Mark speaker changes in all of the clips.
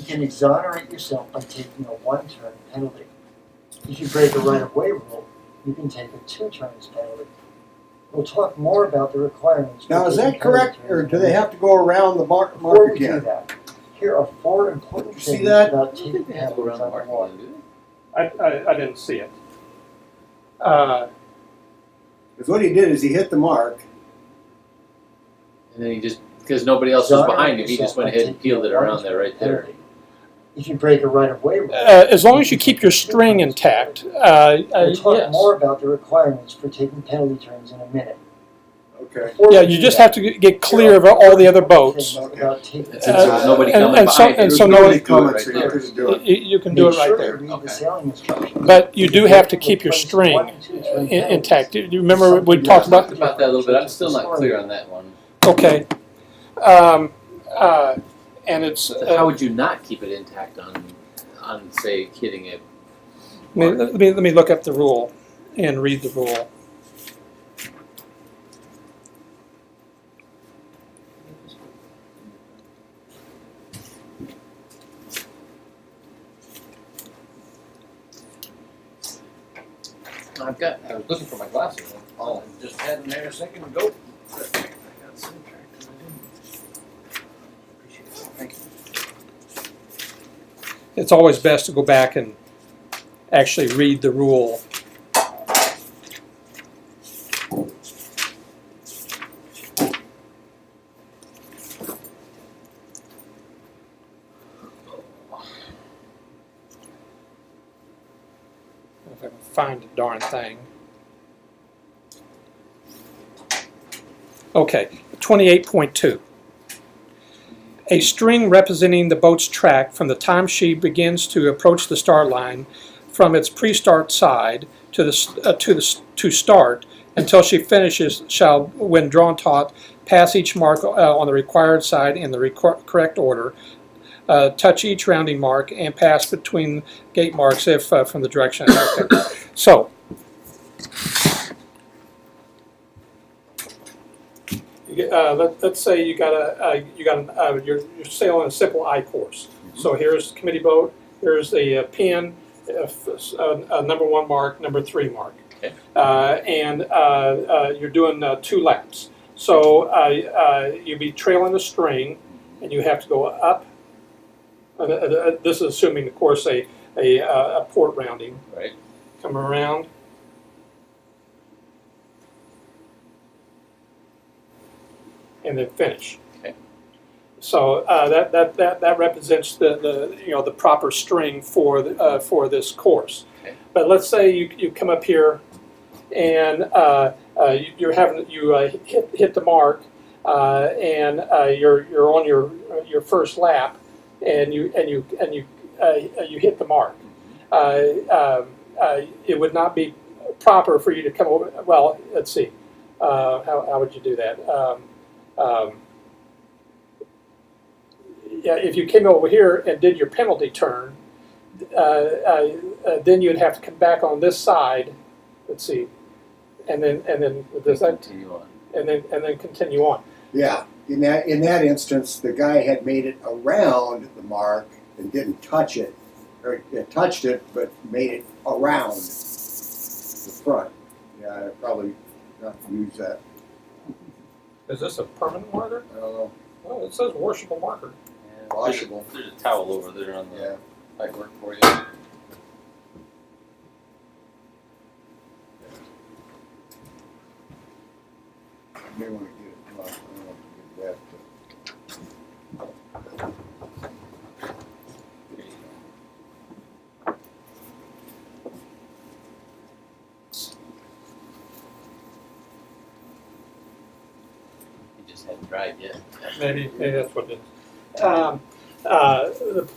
Speaker 1: can exonerate yourself by taking a one-turn penalty. If you break a right-of-way rule, you can take a two-turns penalty. We'll talk more about the requirements.
Speaker 2: Now, is that
Speaker 1: taking
Speaker 2: correct,
Speaker 1: penalty
Speaker 2: or
Speaker 1: turns
Speaker 2: do they have to go around the mark
Speaker 1: Before we do
Speaker 2: again?
Speaker 1: that, here are 4 important
Speaker 2: You see
Speaker 1: things
Speaker 2: that?
Speaker 1: about
Speaker 3: I
Speaker 1: taking
Speaker 3: think they have to go
Speaker 1: penalties
Speaker 3: around the
Speaker 1: on the
Speaker 3: mark
Speaker 1: law.
Speaker 3: again, do they?
Speaker 4: I didn't see it.
Speaker 2: Because what he did is he hit the mark.
Speaker 3: And then he just, because nobody else was behind him, he just went ahead and peeled it around there, right there.
Speaker 1: Penalty. If you break a right-of-way rule.
Speaker 4: As long as you keep your string intact,
Speaker 1: We'll talk
Speaker 4: yes.
Speaker 1: more about the requirements for taking penalty turns in a minute.
Speaker 2: Okay.
Speaker 1: Before
Speaker 4: Yeah,
Speaker 1: we
Speaker 4: you
Speaker 1: do
Speaker 4: just
Speaker 1: that,
Speaker 4: have to get
Speaker 1: here
Speaker 4: clear
Speaker 1: are
Speaker 4: of all the other
Speaker 1: 4
Speaker 4: boats.
Speaker 1: things about taking
Speaker 3: And since there was nobody
Speaker 4: And-
Speaker 3: coming
Speaker 4: and so-
Speaker 3: behind
Speaker 4: and
Speaker 3: you,
Speaker 4: so
Speaker 3: you
Speaker 4: nobody
Speaker 3: could do it
Speaker 2: coming,
Speaker 3: right
Speaker 2: so you
Speaker 3: there.
Speaker 2: couldn't do it.
Speaker 4: You can do
Speaker 1: Make
Speaker 4: it right
Speaker 1: sure
Speaker 4: there.
Speaker 1: to read
Speaker 3: Okay.
Speaker 1: the sailing instructions.
Speaker 4: But you do have to
Speaker 1: If
Speaker 4: keep your
Speaker 1: place
Speaker 4: string
Speaker 1: 1 and 2 turn penalties,
Speaker 4: intact. Do you remember we
Speaker 1: something
Speaker 4: talked
Speaker 1: you have
Speaker 4: about?
Speaker 1: to
Speaker 3: About that a little bit, I'm still not
Speaker 1: Sorry.
Speaker 3: clear on that one.
Speaker 4: Okay. And it's,
Speaker 3: So how would you not keep it intact on say, hitting it?
Speaker 4: let me look up the rule and read the rule.
Speaker 3: I was looking for my glasses. Oh, just had them there a second ago. I got sidetracked and I didn't. Appreciate it. Thank you.
Speaker 4: It's always best to go back and actually read the rule. If I can find the darn thing. Okay, 28.2. A string representing the boat's track from the time she begins to approach the start line from its pre-start side to start until she finishes shall, when drawn taut, pass each mark on the required side in the correct order, touch each rounding mark, and pass between gate marks if from the direction. Okay. So, let's say you're sailing a simple I course. So here's the committee boat. Here's the pin, number 1 mark, number 3 mark,
Speaker 3: Okay.
Speaker 4: and you're doing 2 laps. So you'd be trailing the string, and you have to go up. This is assuming, of course, a port rounding.
Speaker 3: Right.
Speaker 4: Come around. And then finish.
Speaker 3: Okay.
Speaker 4: So that represents the proper string for this course.
Speaker 3: Okay.
Speaker 4: But let's say you come up here and you hit the mark and you're on your first lap and you hit the mark. It would not be proper for you to come over. Well, let's see. How would you do that? Yeah, if you came over here and did your penalty turn, then you'd have to come back on this side. Let's see, and then does that
Speaker 3: Continue on.
Speaker 4: and then continue on.
Speaker 2: Yeah. In that instance, the guy had made it around the mark and didn't touch it, or touched it, but made it around the front. Yeah, I probably not use that.
Speaker 4: Is this a permanent marker?
Speaker 2: I don't know.
Speaker 4: Well, it says washable marker.
Speaker 3: Yeah,
Speaker 2: Washable.
Speaker 3: There's a towel over there on the
Speaker 2: Yeah.
Speaker 3: pipe work for you.
Speaker 2: You may want to get it. Well, I don't want to get that.
Speaker 3: There you go. He just hadn't dried yet.
Speaker 4: Maybe that's what it is.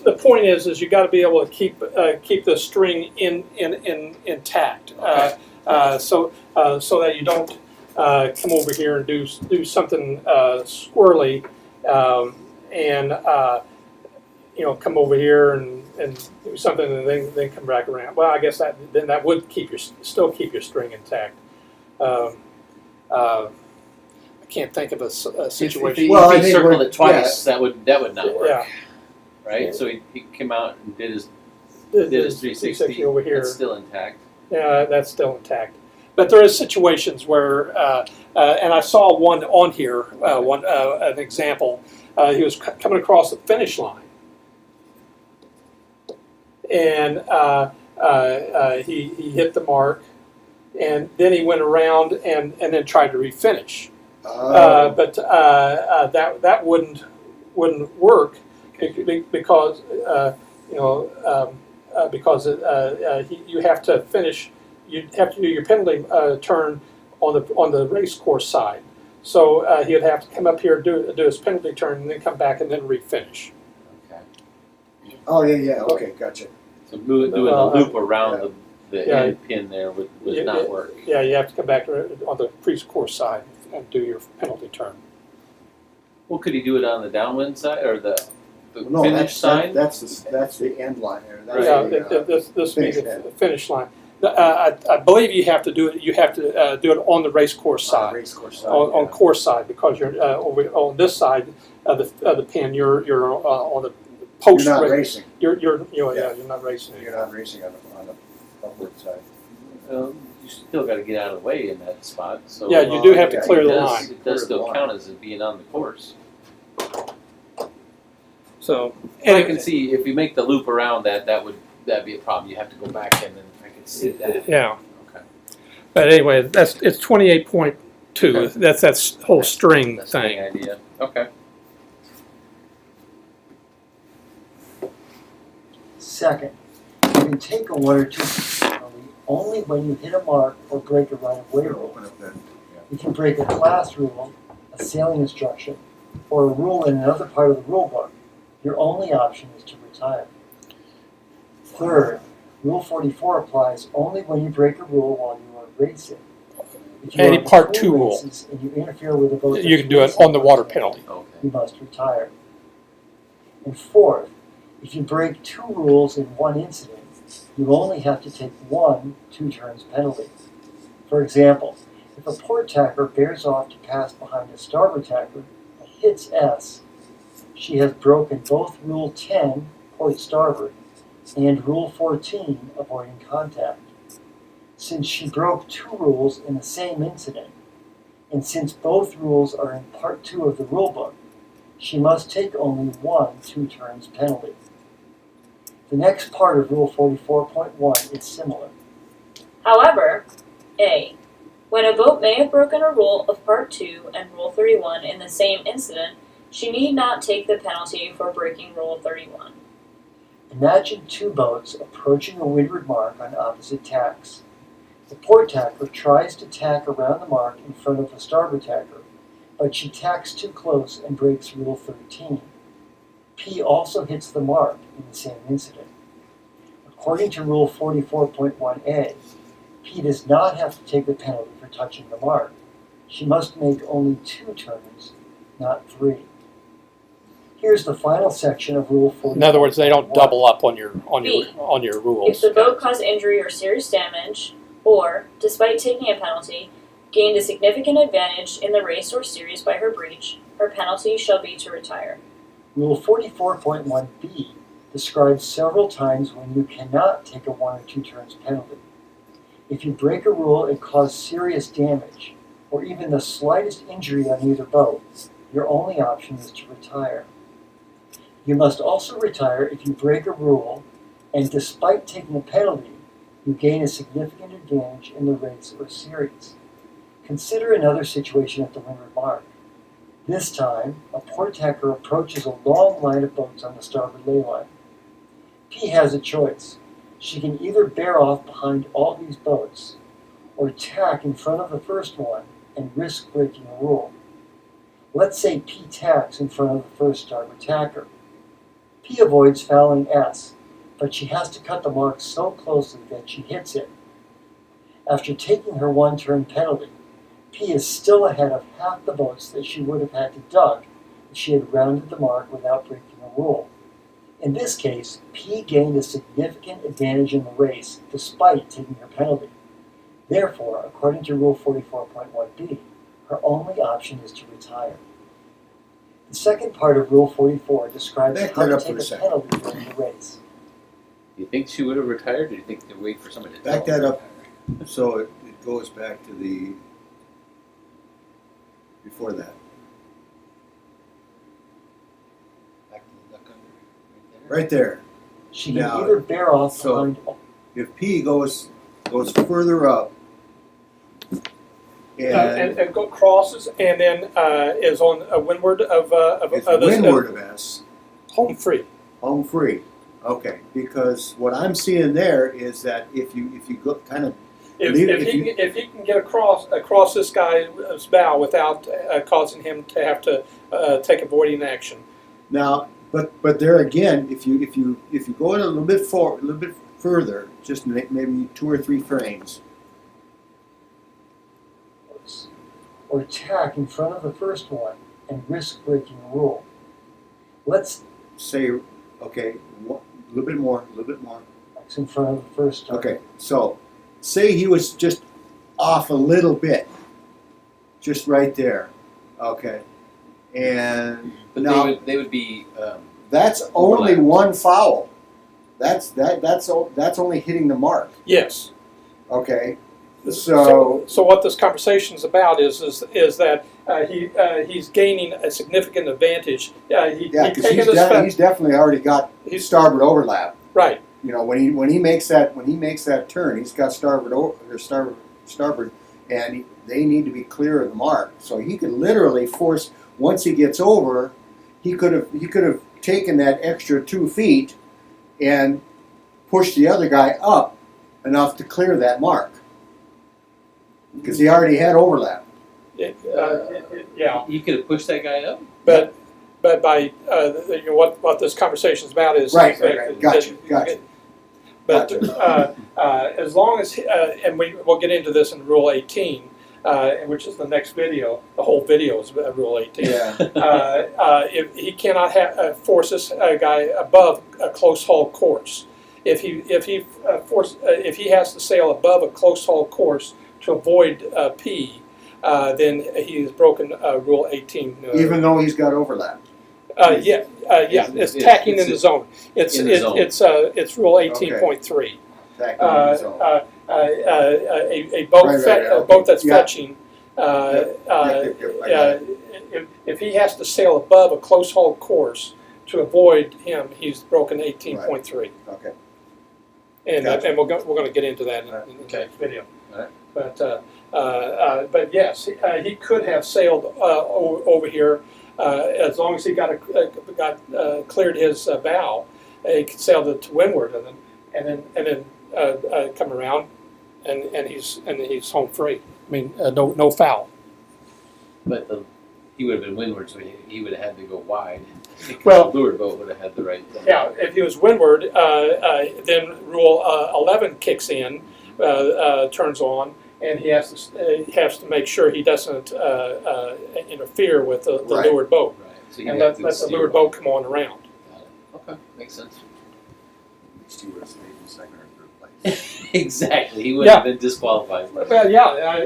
Speaker 4: The point is you got to be able to keep the string intact, so that you don't come over here and do something squirrely, and come over here and do something and then come back around. Well, I guess that would still keep your string intact. I can't think of a situation.
Speaker 2: Well, I
Speaker 3: If he
Speaker 2: think
Speaker 3: circled
Speaker 2: we're-
Speaker 3: it twice, that would not work.
Speaker 4: Yeah.
Speaker 3: right? So he came out and did his
Speaker 4: The
Speaker 3: 360
Speaker 4: over here.
Speaker 3: It's still intact.
Speaker 4: Yeah, that's still intact. But there is situations where, and I saw one on here, an example. He was coming across the finish line, and he hit the mark, and then he went around and then tried to refinish. But that wouldn't work because you have to finish. You have to do your penalty turn on the race course side. So he'd have to come up here, do his penalty turn, and then come back and then refinish.
Speaker 3: Okay.
Speaker 2: Oh, yeah, okay, gotcha.
Speaker 3: So doing the loop around the
Speaker 4: Yeah.
Speaker 3: end pin there would not work.
Speaker 4: Yeah, you have to come back on the pre-course side and do your penalty turn.
Speaker 3: Well, could he do it on the downwind side or the
Speaker 2: No,
Speaker 3: finish side?
Speaker 2: that's the end line there. That's
Speaker 4: Yeah,
Speaker 2: the,
Speaker 4: this would be
Speaker 2: finish
Speaker 4: the
Speaker 2: line.
Speaker 4: finish line. I believe you have to do it. You have to do it on the race course
Speaker 2: on the
Speaker 4: side,
Speaker 2: race course side.
Speaker 4: on course side, because you're over on this side of the pin. You're on the post.
Speaker 2: You're not
Speaker 4: race.
Speaker 2: racing.
Speaker 4: You're
Speaker 2: Yeah.
Speaker 4: you're not racing.
Speaker 2: You're not racing on the upward side.
Speaker 3: You still got to get out of the way in that spot. So
Speaker 4: Yeah, you do have to
Speaker 2: yeah,
Speaker 4: clear
Speaker 3: it
Speaker 4: the
Speaker 3: does,
Speaker 4: line.
Speaker 3: It
Speaker 2: Clear
Speaker 3: does
Speaker 2: the
Speaker 3: still
Speaker 2: line.
Speaker 3: count as it being on the course.
Speaker 4: So
Speaker 3: And I can see if you make the loop around that'd be a problem. You have to go back in, and I can see that.
Speaker 4: yeah.
Speaker 3: Okay.
Speaker 4: But anyway, it's 28.2.
Speaker 3: Okay.
Speaker 4: That's that whole string
Speaker 3: That's the
Speaker 4: thing.
Speaker 3: idea. Okay.
Speaker 1: Second, you can take a 1 or 2 penalty only when you hit a mark or break a right-of-way rule.
Speaker 2: Open up that.
Speaker 1: If you break a class rule, a sailing instruction, or a rule in another part of the rule book, your only option is to retire. Third, Rule 44 applies only when you break a rule while you are racing. If you
Speaker 4: Any
Speaker 1: are
Speaker 4: Part
Speaker 1: between
Speaker 4: 2 rule.
Speaker 1: races and you interfere with a boat
Speaker 4: You
Speaker 1: that's
Speaker 4: can do it
Speaker 1: racing,
Speaker 4: on the water penalty.
Speaker 3: Okay.
Speaker 1: you must retire. And fourth, if you break 2 rules in one incident, you only have to take 1 2-turns penalty. For example, if a port tacker bears off to pass behind a starboard tacker and hits S, she has broken both Rule 10, port starboard, and Rule 14, avoiding contact. Since she broke 2 rules in the same incident, and since both rules are in Part 2 of the rulebook, she must take only 1 2-turns penalty. The next part of Rule 44.1 is similar.
Speaker 5: However, A. When a boat may have broken a rule of Part 2 and Rule 31 in the same incident, she need not take the penalty for breaking Rule 31.
Speaker 1: Imagine 2 boats approaching a windward mark on opposite tacks. The port tacker tries to tack around the mark in front of the starboard tacker, but she tacks too close and breaks Rule 13. P also hits the mark in the same incident. According to Rule 44.1a, P does not have to take the penalty for touching the mark. She must make only 2 turns, not 3. Here's the final section of Rule 44.
Speaker 4: In other words, they don't double up on your
Speaker 5: B. If
Speaker 4: rules.
Speaker 5: the boat caused injury or serious damage, or, despite taking a penalty, gained a significant advantage in the race or series by her breach, her penalty shall be to retire.
Speaker 1: Rule 44.1b describes several times when you cannot take a 1 or 2 turns penalty. If you break a rule and cause serious damage, or even the slightest injury on either boat, your only option is to retire. You must also retire if you break a rule and, despite taking a penalty, you gain a significant advantage in the race or series. Consider another situation at the windward mark. This time, a port tacker approaches a long line of boats on the starboard ley line. P has a choice. She can either bear off behind all these boats, or tack in front of the first one and risk breaking a rule. Let's say P tacks in front of the first starboard tacker. P avoids fouling S, but she has to cut the mark so closely that she hits it. After taking her 1-turn penalty, P is still ahead of half the boats that she would have had to duck if she had rounded the mark without breaking a rule. In this case, P gained a significant advantage in the race despite taking her penalty. Therefore, according to Rule 44.1b, her only option is to retire. The second part of Rule 44 describes
Speaker 2: Back
Speaker 1: how
Speaker 2: that
Speaker 1: to
Speaker 2: up for
Speaker 1: take
Speaker 2: a
Speaker 1: a
Speaker 2: second.
Speaker 1: penalty during the race.
Speaker 3: Do you think she would have retired, or do you think they'd wait for somebody to
Speaker 2: Back
Speaker 3: tell
Speaker 2: that
Speaker 3: her?
Speaker 2: up. So it goes back to the, before that.
Speaker 3: Back to the duck under, right there.
Speaker 2: Right there.
Speaker 1: She can
Speaker 2: Now,
Speaker 1: either bear off
Speaker 2: so-
Speaker 1: behind.
Speaker 2: If P goes further up, and
Speaker 4: and go crosses and then is on windward of
Speaker 2: it's
Speaker 4: this,
Speaker 2: windward of S,
Speaker 4: home free.
Speaker 2: home free. Okay, because what I'm seeing there is that if you go kind of
Speaker 4: If,
Speaker 2: Leave-
Speaker 4: if,
Speaker 2: if
Speaker 4: he,
Speaker 2: you-
Speaker 4: if he can get across this guy's bow without causing him to have to take avoiding action.
Speaker 2: now, but there again, if you go in a little bit forward, a little bit further, just maybe 2 or 3 frames.
Speaker 1: Or tack in front of the first one and risk breaking a rule. Let's
Speaker 2: Say, okay, a little bit more.
Speaker 1: tack in front of the first one.
Speaker 2: Okay, so say he was just off a little bit, just right there. Okay, and
Speaker 3: But
Speaker 2: now
Speaker 3: they would be.
Speaker 2: that's only
Speaker 3: Overlap.
Speaker 2: one foul. That's only hitting the mark.
Speaker 4: Yes.
Speaker 2: Okay,
Speaker 4: So what this conversation is about is that he's gaining a significant advantage.
Speaker 2: yeah,
Speaker 4: He's
Speaker 2: because
Speaker 4: taking this
Speaker 2: he's definitely already got
Speaker 4: he's
Speaker 2: starboard overlap.
Speaker 4: right.
Speaker 2: You know, when he makes that turn, he's got starboard, and they need to be clear of the mark. So he could literally force. Once he gets over, he could have taken that extra 2 feet and pushed the other guy up enough to clear that mark because he already had overlap.
Speaker 4: Yeah.
Speaker 3: You could have pushed that guy up.
Speaker 4: But by what this conversation is about is
Speaker 2: Right. Gotcha.
Speaker 4: But as long as and we'll get into this in Rule 18, which is the next video. The whole video is Rule 18.
Speaker 2: Yeah.
Speaker 4: If he cannot force this guy above a close haul course, if he has to sail above a close haul course to avoid P, then he has broken Rule 18.
Speaker 2: Even though he's got overlap.
Speaker 4: It's tacking in the zone. It's
Speaker 3: in the zone.
Speaker 4: It's Rule 18.3.
Speaker 2: Back in his own.
Speaker 4: A boat
Speaker 2: Right,
Speaker 4: a
Speaker 2: okay.
Speaker 4: boat that's
Speaker 2: Yeah.
Speaker 4: fetching. If he has to sail above a close haul course to avoid him, he's broken 18.3.
Speaker 2: Okay.
Speaker 4: And
Speaker 2: Gotcha.
Speaker 4: and we're going to get into that in the
Speaker 3: Okay.
Speaker 4: next video.
Speaker 3: Alright.
Speaker 4: But yes, he could have sailed over here as long as he got cleared his bow. He could sail to windward and then come around, and he's home free. I mean, no foul.
Speaker 3: But he would have been windward, so he would have had to go wide. Because
Speaker 4: Well-
Speaker 3: the lured boat would have had the right.
Speaker 4: Yeah, if he was windward, then Rule 11 kicks in, turns on, and he has to make sure he doesn't interfere with the
Speaker 2: Right.
Speaker 4: lured boat,
Speaker 3: Right. So
Speaker 4: and let the lured boat come on around.
Speaker 3: Got it. Okay, makes sense.
Speaker 6: These two would have stayed in second or third place.
Speaker 3: Exactly. He would
Speaker 4: Yeah.
Speaker 3: have been disqualified.
Speaker 4: Well, yeah,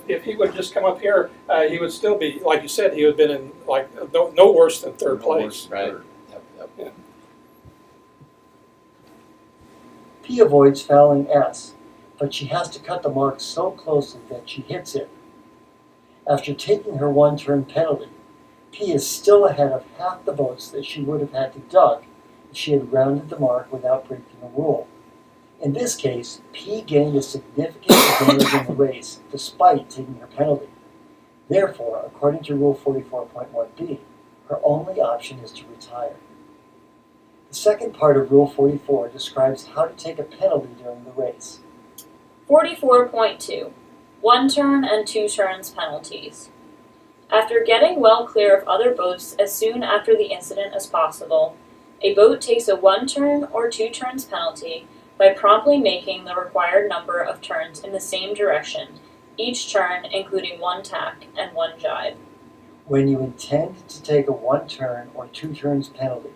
Speaker 4: if he would just come up here, he would still be, like you said, he would have been in no worse than third
Speaker 6: No worse
Speaker 4: place.
Speaker 6: than
Speaker 3: Right.
Speaker 6: third.
Speaker 3: Yep.
Speaker 1: P avoids fouling S, but she has to cut the mark so closely that she hits it. After taking her 1-turn penalty, P is still ahead of half the votes that she would have had to duck if she had rounded the mark without breaking a rule. In this case, P gained a significant advantage in the race despite taking her penalty. Therefore, according to Rule 44.1b, her only option is to retire. The second part of Rule 44 describes how to take a penalty during the race.
Speaker 5: 44.2 1 turn and 2 turns penalties. After getting well clear of other boats as soon after the incident as possible, a boat takes a 1 turn or 2 turns penalty by promptly making the required number of turns in the same direction, each turn including 1 tack and 1 jibe.
Speaker 1: When you intend to take a 1-turn or 2 turns penalty,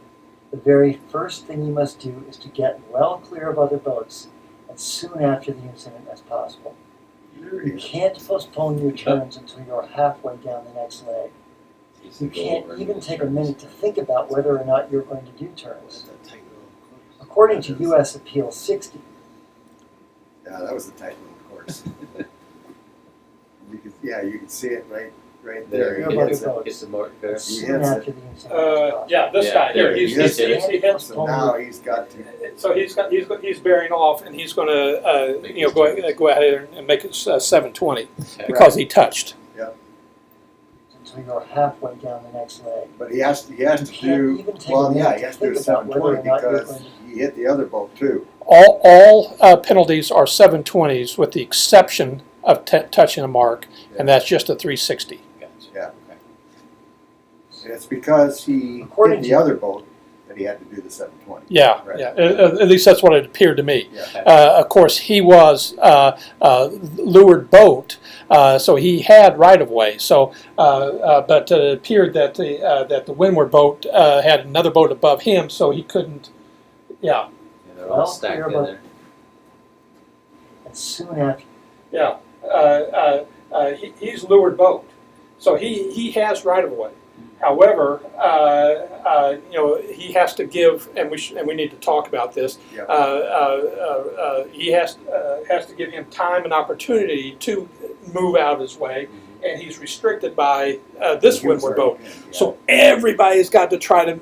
Speaker 1: the very first thing you must do is to get well clear of other boats as soon after the incident as possible. You can't postpone your turns until you're halfway down the next leg.
Speaker 6: Needs
Speaker 1: You
Speaker 6: to go
Speaker 1: can't
Speaker 6: over
Speaker 1: even
Speaker 6: and
Speaker 1: take a
Speaker 6: turns.
Speaker 1: minute to think about whether or not you're going to do turns.
Speaker 6: That tight little course.
Speaker 1: According to U.S. Appeal 60,
Speaker 2: Yeah, that was a tight little course. You can see it right
Speaker 6: There,
Speaker 2: there.
Speaker 1: You're
Speaker 6: he
Speaker 1: about
Speaker 6: hits
Speaker 1: to
Speaker 6: it,
Speaker 1: go.
Speaker 6: gets the marker.
Speaker 2: He
Speaker 1: soon
Speaker 2: hits
Speaker 1: after the incident.
Speaker 4: Yeah, this
Speaker 6: Yeah,
Speaker 4: guy here,
Speaker 6: there,
Speaker 4: he's,
Speaker 6: he
Speaker 4: he's,
Speaker 6: hit
Speaker 4: he hits.
Speaker 2: So now he's got to.
Speaker 4: So he's bearing off, and he's going to go ahead and make it 720 because he touched.
Speaker 1: Until you're halfway down the next leg.
Speaker 2: But he has to
Speaker 1: You can't
Speaker 2: do.
Speaker 1: even take a
Speaker 2: Well,
Speaker 1: minute
Speaker 2: yeah,
Speaker 1: to
Speaker 2: he has to do
Speaker 1: think about whether
Speaker 2: 720
Speaker 1: or not you're
Speaker 2: because
Speaker 1: going
Speaker 2: he hit the other boat too.
Speaker 4: All penalties are 720s with the exception of touching a mark, and that's just a 360.
Speaker 6: Gotcha.
Speaker 2: Yeah.
Speaker 6: Okay.
Speaker 2: And it's because he
Speaker 1: According
Speaker 2: hit the
Speaker 1: to-
Speaker 2: other boat that he had to do the 720.
Speaker 4: Yeah,
Speaker 2: Right.
Speaker 4: yeah. At least that's what it appeared to me.
Speaker 2: Yeah.
Speaker 4: Of course, he was lured boat, so he had right of way. So, but it appeared that the windward boat had another boat above him, so he couldn't. Yeah,
Speaker 6: Yeah, they're all
Speaker 1: Well,
Speaker 6: stacked
Speaker 1: clear,
Speaker 6: in
Speaker 1: but-
Speaker 6: there.
Speaker 1: And soon after,
Speaker 4: yeah. He's lured boat, so he has right of way. However, he has to give, and we need to talk about this.
Speaker 2: Yeah.
Speaker 4: He has to give him time and opportunity to move out of his way, and he's restricted by this
Speaker 2: He was
Speaker 4: windward
Speaker 2: right
Speaker 4: boat.
Speaker 2: in, yeah.
Speaker 4: So everybody's got to try to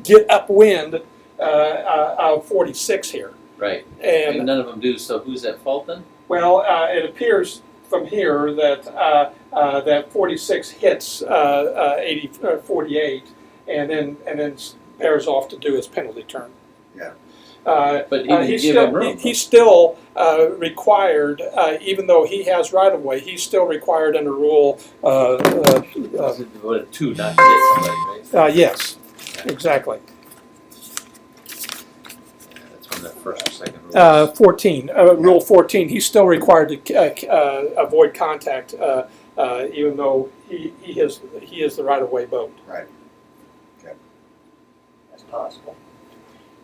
Speaker 4: get upwind of 46 here,
Speaker 6: Right. And
Speaker 4: and
Speaker 6: none of them do. So who's at fault then?
Speaker 4: well, it appears from here that that 46 hits 48, and then pairs off to do his penalty turn.
Speaker 2: Yeah.
Speaker 6: But he didn't
Speaker 4: He's
Speaker 6: give
Speaker 4: still
Speaker 6: him room.
Speaker 4: he's still required, even though he has right of way. He's still required under rule.
Speaker 6: Was it devoted to not to hit somebody, right?
Speaker 4: Yes, exactly.
Speaker 6: Yeah, that's when the first or second rule.
Speaker 4: 14, Rule 14. He's still required to avoid contact, even though he is the right of way boat.
Speaker 1: as possible.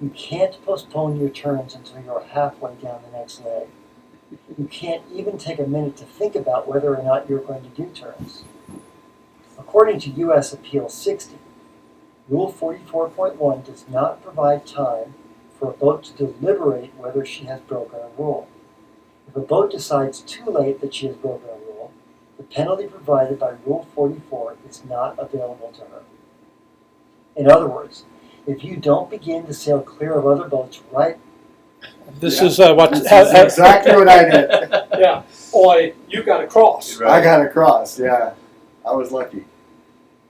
Speaker 1: You can't postpone your turns until you're halfway down the next leg. You can't even take a minute to think about whether or not you're going to do turns. According to U.S. Appeal 60, Rule 44.1 does not provide time for a boat to deliberate whether she has broken a rule. If a boat decides too late that she has broken a rule, the penalty provided by Rule 44 is not available to her. In other words, if you don't begin to sail clear of other boats right,
Speaker 4: This
Speaker 2: Yeah.
Speaker 4: is what.
Speaker 2: This is exactly what I did.
Speaker 4: Yeah, boy, you got to cross.
Speaker 2: I got across. Yeah, I was lucky.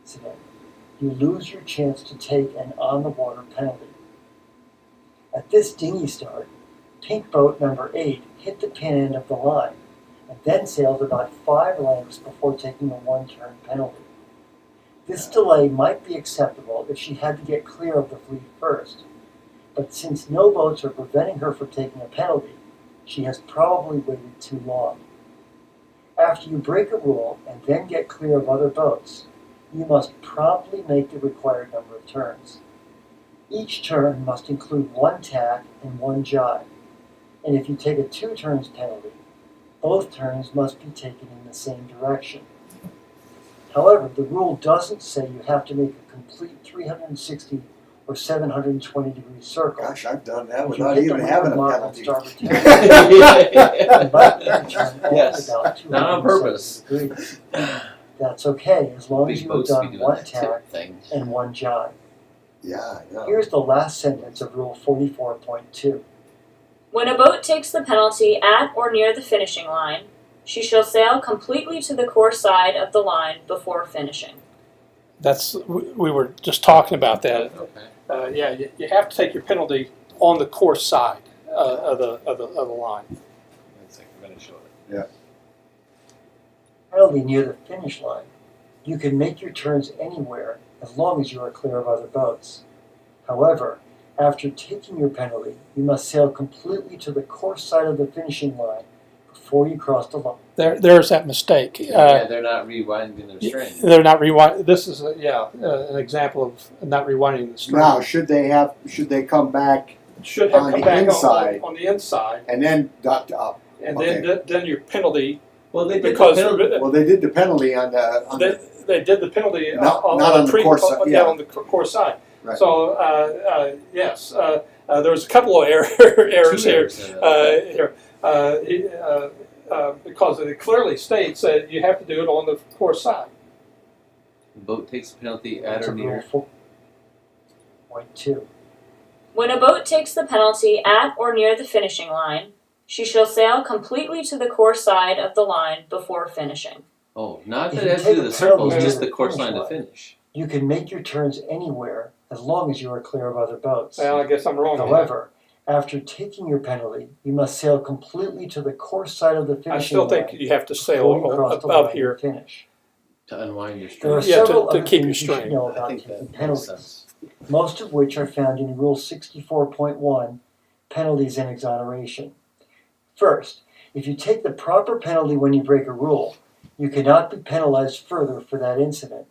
Speaker 1: today, you lose your chance to take an on-the-water penalty. At this dinghy start, pink boat number 8 hit the pin end of the line and then sailed about 5 lengths before taking a one-turn penalty. This delay might be acceptable if she had to get clear of the fleet first, but since no boats are preventing her from taking a penalty, she has probably waited too long. After you break a rule and then get clear of other boats, you must promptly make the required number of turns. Each turn must include 1 tack and 1 jibe, and if you take a 2 turns penalty, both turns must be taken in the same direction. However, the rule doesn't say you have to make a complete 360 or 720 degree circle.
Speaker 2: Gosh, I've done that
Speaker 1: If you
Speaker 2: without
Speaker 1: hit the
Speaker 2: even having a
Speaker 1: mark on
Speaker 2: penalty.
Speaker 1: starboard tack, you might need to turn only
Speaker 6: Yes,
Speaker 1: about
Speaker 6: not on
Speaker 1: 270
Speaker 6: purpose.
Speaker 1: degrees. That's okay, as long as
Speaker 6: Big
Speaker 1: you have
Speaker 6: boats be
Speaker 1: done
Speaker 6: doing
Speaker 1: 1
Speaker 6: that
Speaker 1: tack
Speaker 6: tip thing.
Speaker 1: and 1 jibe.
Speaker 2: Yeah, I know.
Speaker 1: Here's the last sentence of Rule 44.2.
Speaker 5: When a boat takes the penalty at or near the finishing line, she shall sail completely to the course side of the line before finishing.
Speaker 4: That's we were just talking about that.
Speaker 6: Okay.
Speaker 4: Yeah, you have to take your penalty on the course side of the line.
Speaker 6: That's like we're gonna show it.
Speaker 1: Penalty near the finish line. You can make your turns anywhere as long as you are clear of other boats. However, after taking your penalty, you must sail completely to the course side of the finishing line before you cross the line.
Speaker 4: There's that mistake.
Speaker 6: Yeah, they're not rewinding their string.
Speaker 4: They're not rewind. This is an example of not rewinding the string.
Speaker 2: Now, should they come back
Speaker 4: Should have
Speaker 2: on
Speaker 4: come
Speaker 2: the
Speaker 4: back
Speaker 2: inside.
Speaker 4: on the inside,
Speaker 2: and then ducked up?
Speaker 4: and
Speaker 2: Okay.
Speaker 4: then your penalty
Speaker 7: Well, they did
Speaker 4: because
Speaker 2: Well, they did the penalty on
Speaker 4: they did the penalty
Speaker 2: Not on the course side, yeah.
Speaker 4: on the course side.
Speaker 2: Right.
Speaker 4: So yes, there was a couple of errors here. Because it clearly states that you have to do it on the course side.
Speaker 7: The boat takes the penalty at
Speaker 1: That's
Speaker 7: or
Speaker 1: a rule
Speaker 7: near.
Speaker 1: 4.2.
Speaker 5: When a boat takes the penalty at or near the finishing line, she shall sail completely to the course side of the line before finishing.
Speaker 7: Oh, not
Speaker 1: If
Speaker 7: that
Speaker 1: you
Speaker 7: it has to
Speaker 1: take
Speaker 7: do
Speaker 1: a
Speaker 7: the circles,
Speaker 1: penalty
Speaker 7: just
Speaker 1: to
Speaker 7: the course
Speaker 1: finish
Speaker 7: line to
Speaker 1: line,
Speaker 7: finish.
Speaker 1: You can make your turns anywhere as long as you are clear of other boats.
Speaker 4: Well, I guess I'm wrong. on that.
Speaker 1: However, after taking your penalty, you must sail completely to the course side of the finishing
Speaker 4: I still
Speaker 1: line
Speaker 4: think you have to
Speaker 1: before
Speaker 4: sail
Speaker 1: you cross the
Speaker 4: above
Speaker 1: line
Speaker 4: here.
Speaker 1: and finish.
Speaker 7: To unwind your
Speaker 1: There are
Speaker 7: string.
Speaker 4: Yeah, to-
Speaker 1: several
Speaker 4: to
Speaker 1: other
Speaker 4: keep
Speaker 1: things
Speaker 4: your
Speaker 1: you should
Speaker 4: string.
Speaker 1: know
Speaker 7: I
Speaker 1: about
Speaker 7: think
Speaker 1: taking
Speaker 7: that makes
Speaker 1: penalties,
Speaker 7: sense.
Speaker 1: most of which are found in Rule 64.1, Penalties and Exoneration. First, if you take the proper penalty when you break a rule, you cannot be penalized further for that incident.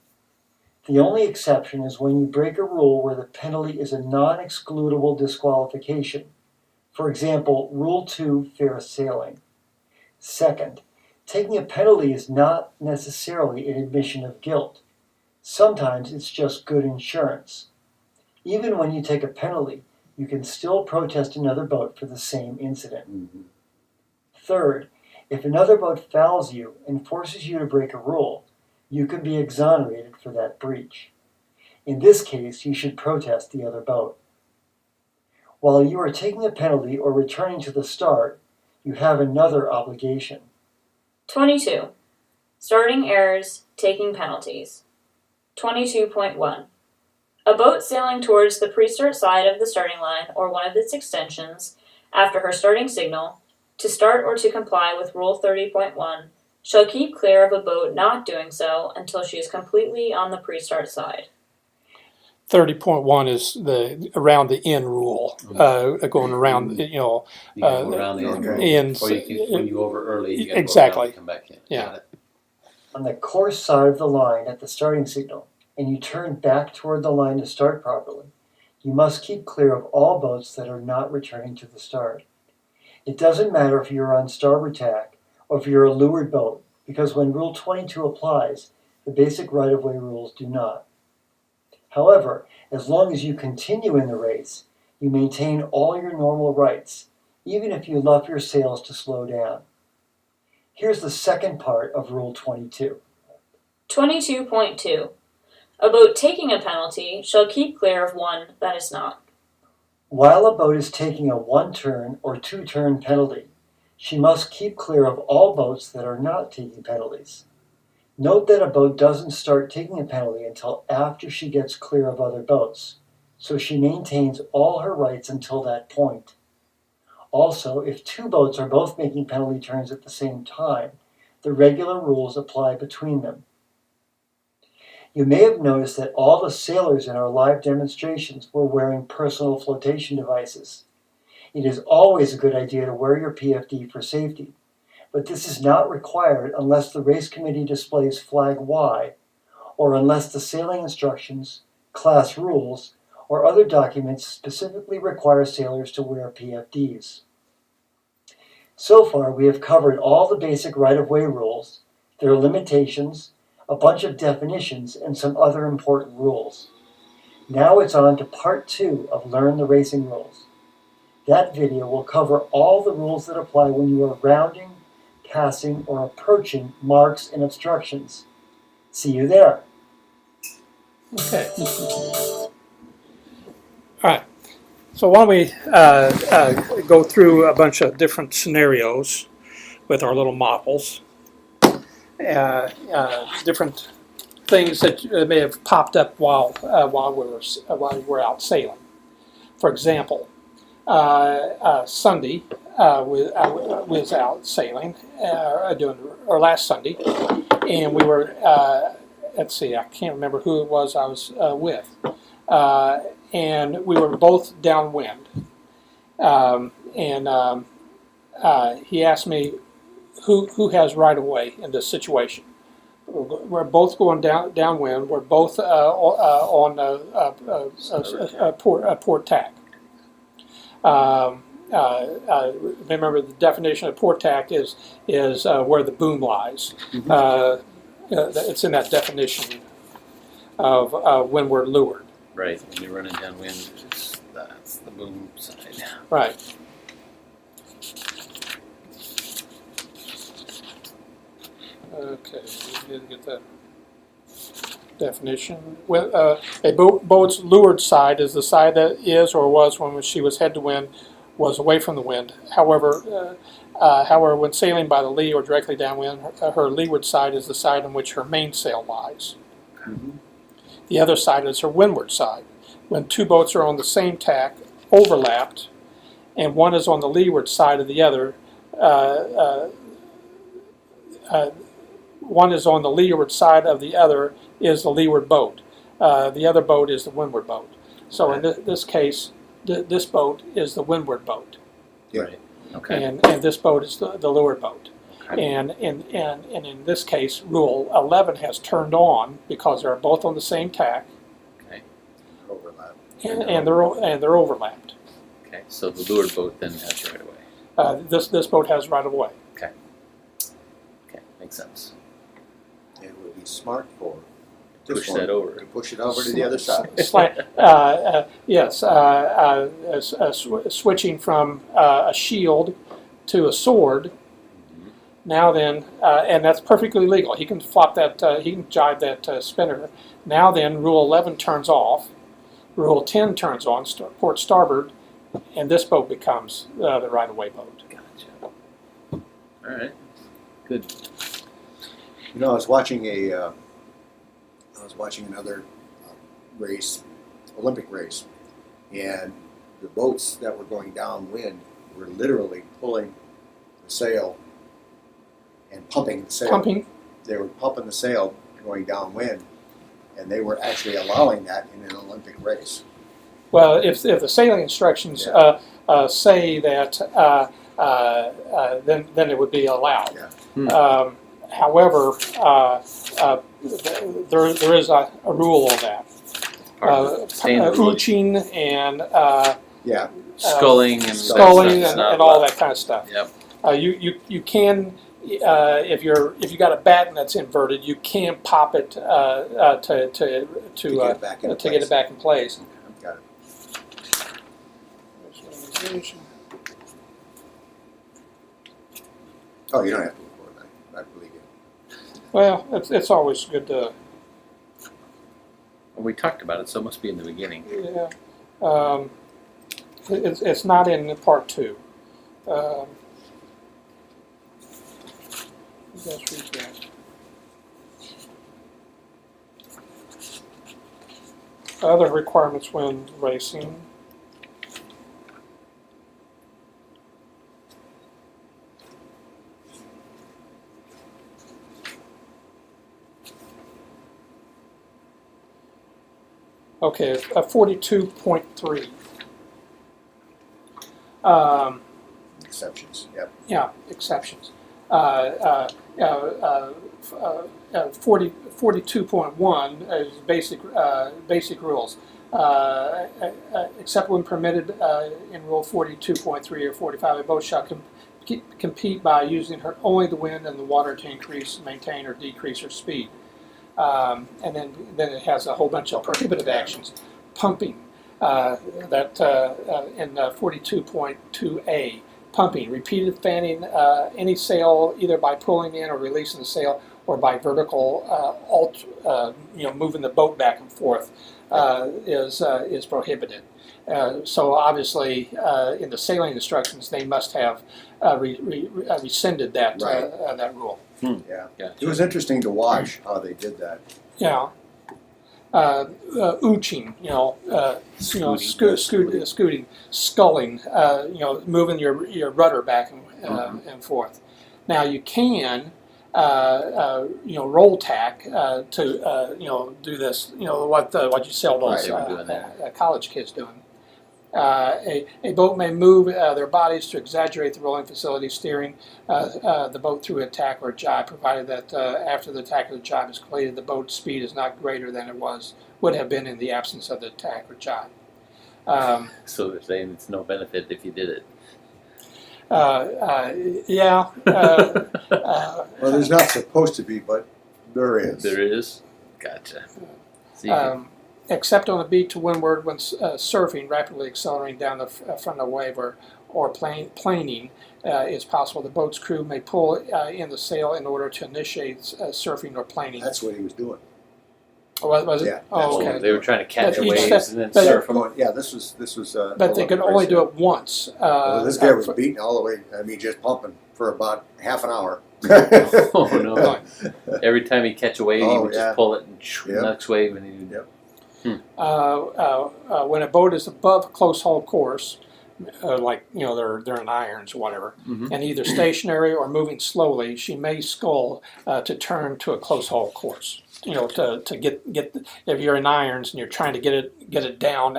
Speaker 1: The only exception is when you break a rule where the penalty is a non-excludable disqualification. For example, Rule 2, Fair Sailing. Second, taking a penalty is not necessarily an admission of guilt. Sometimes it's just good insurance. Even when you take a penalty, you can still protest another boat for the same incident.
Speaker 2: Mhm.
Speaker 1: Third, if another boat fouls you and forces you to break a rule, you can be exonerated for that breach. In this case, you should protest the other boat. While you are taking a penalty or returning to the start, you have another obligation.
Speaker 5: 22. Starting errors, taking penalties. 22.1. A boat sailing towards the pre-start side of the starting line or one of its extensions after her starting signal, to start or to comply with Rule 30.1, shall keep clear of a boat not doing so until she is completely on the pre-start side.
Speaker 4: 30.1 is the around the end rule, going around.
Speaker 7: You gotta go around the end.
Speaker 2: okay.
Speaker 4: ends.
Speaker 7: Or you can, when you go over early, you gotta
Speaker 4: Exactly.
Speaker 7: go around and come back in.
Speaker 4: Yeah.
Speaker 7: Got it.
Speaker 1: On the course side of the line at the starting signal, and you turn back toward the line to start properly, you must keep clear of all boats that are not returning to the start. It doesn't matter if you're on starboard tack or if you're a leeward boat, because when Rule 22 applies, the basic right-of-way rules do not. However, as long as you continue in the race, you maintain all your normal rights, even if you luff your sails to slow down. Here's the second part of Rule 22.
Speaker 5: 22.2. A boat taking a penalty shall keep clear of one that is not.
Speaker 1: While a boat is taking a one-turn or two-turn penalty, she must keep clear of all boats that are not taking penalties. Note that a boat doesn't start taking a penalty until after she gets clear of other boats, so she maintains all her rights until that point. Also, if two boats are both making penalty turns at the same time, the regular rules apply between them. You may have noticed that all the sailors in our live demonstrations were wearing personal flotation devices. It is always a good idea to wear your PFD for safety, but this is not required unless the race committee displays flag Y, or unless the sailing instructions, class rules, or other documents specifically require sailors to wear PFDs. So far, we have covered all the basic right-of-way rules, their limitations, a bunch of definitions, and some other important rules. Now it's on to part 2 of Learn the Racing Rules. That video will cover all the rules that apply when you are rounding, passing, or approaching marks and obstructions. See you there.
Speaker 4: Okay. All right. So why don't we go through a bunch of different scenarios with our little models. Different things that may have popped up while we were out sailing. For example, Sunday we was out sailing last Sunday, and we were let's see, I can't remember who it was I was with, and we were both downwind, he asked me who has right of way in this situation. We're both going downwind. We're both on port tack. remember the definition of port tack is where the boom lies. It's in that definition of when we're lured.
Speaker 7: Right, when you're running downwind, that's the boom side.
Speaker 4: Right. Okay, we did get that definition. A boat's leeward side is the side that is or was when she was head to wind, was away from the wind. However, when sailing by the lee or directly downwind, her leeward side is the side on which her mainsail lies. The other side is her windward side. When two boats are on the same tack, overlapped, and one is on the leeward side of the other, one is on the leeward side of the other is the leeward boat. The other boat is the windward boat. So in this case, this boat is the windward boat,
Speaker 7: Right. Okay.
Speaker 4: and this boat is the leeward boat.
Speaker 7: Okay.
Speaker 4: And in this case, Rule 11 has turned on because they're both on the same tack,
Speaker 2: Overlap.
Speaker 4: and they're overlapped.
Speaker 7: Okay. So the lured boat then has right away.
Speaker 4: This boat has right of way.
Speaker 7: Okay, makes sense.
Speaker 2: It would be smart for
Speaker 7: Push that over.
Speaker 2: to push it over to the other side.
Speaker 4: It's like switching from a shield to a sword. Now then, and that's perfectly legal. He can flop that. He can jibe that spinner. Now then, Rule 11 turns off. Rule 10 turns on. Port starboard, and this boat becomes the right-of-way boat.
Speaker 7: Gotcha. All right. Good.
Speaker 2: You know, I was watching another race, Olympic race, and the boats that were going downwind were literally pulling the sail and pumping the sail.
Speaker 4: Pumping.
Speaker 2: They were pumping the sail going downwind, and they were actually allowing that in an Olympic race.
Speaker 4: Well, if the sailing instructions say that, then it would be allowed.
Speaker 2: Yeah.
Speaker 4: However, there is a rule on that.
Speaker 7: Part of staying in the rule.
Speaker 4: Ooching and
Speaker 2: Yeah.
Speaker 7: Sculling and
Speaker 4: sculling
Speaker 7: that's not
Speaker 4: and all
Speaker 7: allowed.
Speaker 4: that kind of stuff.
Speaker 7: Yep.
Speaker 4: You can if you got a batten that's inverted, you can pop it to
Speaker 2: get it back into
Speaker 4: to get it back in place.
Speaker 2: Got it. Oh, you don't have to record that. I believe you.
Speaker 4: Well, it's always good to
Speaker 7: We talked about it, so it must be in the beginning.
Speaker 4: yeah. It's not in part 2. Let's read that. Other requirements when racing. Okay, 42.3.
Speaker 2: Exceptions. Yep.
Speaker 4: Yeah, exceptions. 42.1 is basic rules. Except when permitted in Rule 42.3 or 45, a boat shall compete by using only the wind and the water to increase, maintain, or decrease her speed. And then it has a whole bunch of prohibited actions. Pumping, in 42.2a. Pumping, repeated fanning any sail either by pulling in or releasing the sail or by vertical moving the boat back and forth is prohibited. So obviously in the sailing instructions they must have rescinded that
Speaker 2: Right.
Speaker 4: that rule.
Speaker 2: Yeah.
Speaker 7: Gotcha.
Speaker 2: It was interesting to watch how they did that.
Speaker 4: Yeah. Ooching, scooting, sculling, moving your rudder back and forth. Now you can, roll tack to, do this. What you sell those
Speaker 7: Right, they were doing
Speaker 4: college kids doing. A boat may move their bodies to exaggerate the rolling facility, steering the boat through a tack or a jibe, provided that after the tack or the jibe is completed, the boat's speed is not greater than it would have been in the absence of the tack or jibe.
Speaker 7: So they're saying it's no benefit if you did it.
Speaker 4: Yeah.
Speaker 2: Well, there's not supposed to be, but there is.
Speaker 7: There is? Gotcha. See,
Speaker 4: Except on a beat to windward when surfing, rapidly accelerating down the front of a wave or planing is possible. The boat's crew may pull in the sail in order to initiate surfing or planing.
Speaker 2: That's what he was doing.
Speaker 4: Was it?
Speaker 2: Yeah,
Speaker 4: Oh,
Speaker 7: oh,
Speaker 4: okay.
Speaker 7: they were trying to catch
Speaker 4: But each
Speaker 7: waves
Speaker 4: step-
Speaker 7: and then
Speaker 4: but-
Speaker 7: surf them.
Speaker 2: Yeah, this was.
Speaker 4: But they could only do it once.
Speaker 2: Well, this guy was beating all the way. I mean, just pumping for about half an hour.
Speaker 7: Oh no! Every time he'd catch a wave, he
Speaker 2: Oh,
Speaker 7: would
Speaker 2: yeah.
Speaker 7: just pull it and
Speaker 2: Yep.
Speaker 7: next wave, and he'd.
Speaker 2: Yep.
Speaker 4: When a boat is above a close haul course, like they're in irons or whatever,
Speaker 7: Mhm.
Speaker 4: and either stationary or moving slowly, she may scull to turn to a close haul course. To get if you're in irons and you're trying to get it down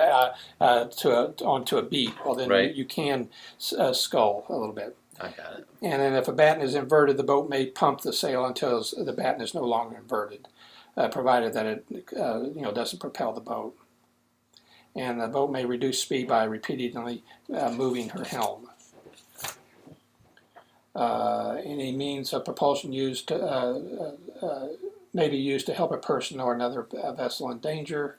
Speaker 4: onto a beat, well then
Speaker 7: Right.
Speaker 4: you can scull a little bit.
Speaker 7: I got it.
Speaker 4: And then if a batten is inverted, the boat may pump the sail until the batten is no longer inverted, provided that it doesn't propel the boat. And the boat may reduce speed by repeatedly moving her helm. Any means of propulsion used may be used to help a person or another vessel in danger.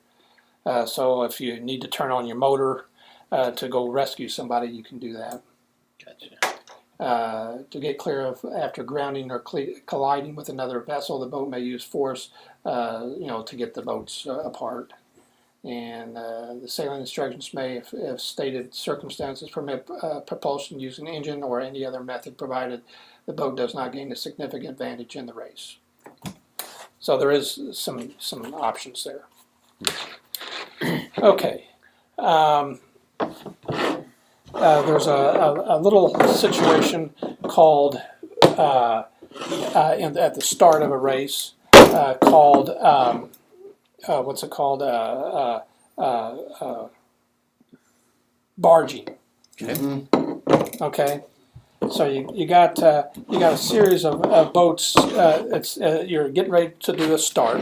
Speaker 4: So if you need to turn on your motor to go rescue somebody, you can do that.
Speaker 7: Gotcha.
Speaker 4: To get clear of after grounding or colliding with another vessel, the boat may use force, to get the boats apart. And the sailing instructions may, if stated circumstances permit propulsion using engine or any other method, provided the boat does not gain a significant advantage in the race. So there is some options there. Okay. There's a little situation called at the start of a race called what's it called? Barging.
Speaker 7: Okay.
Speaker 4: Okay. So you got a series of boats. You're getting ready to do a start.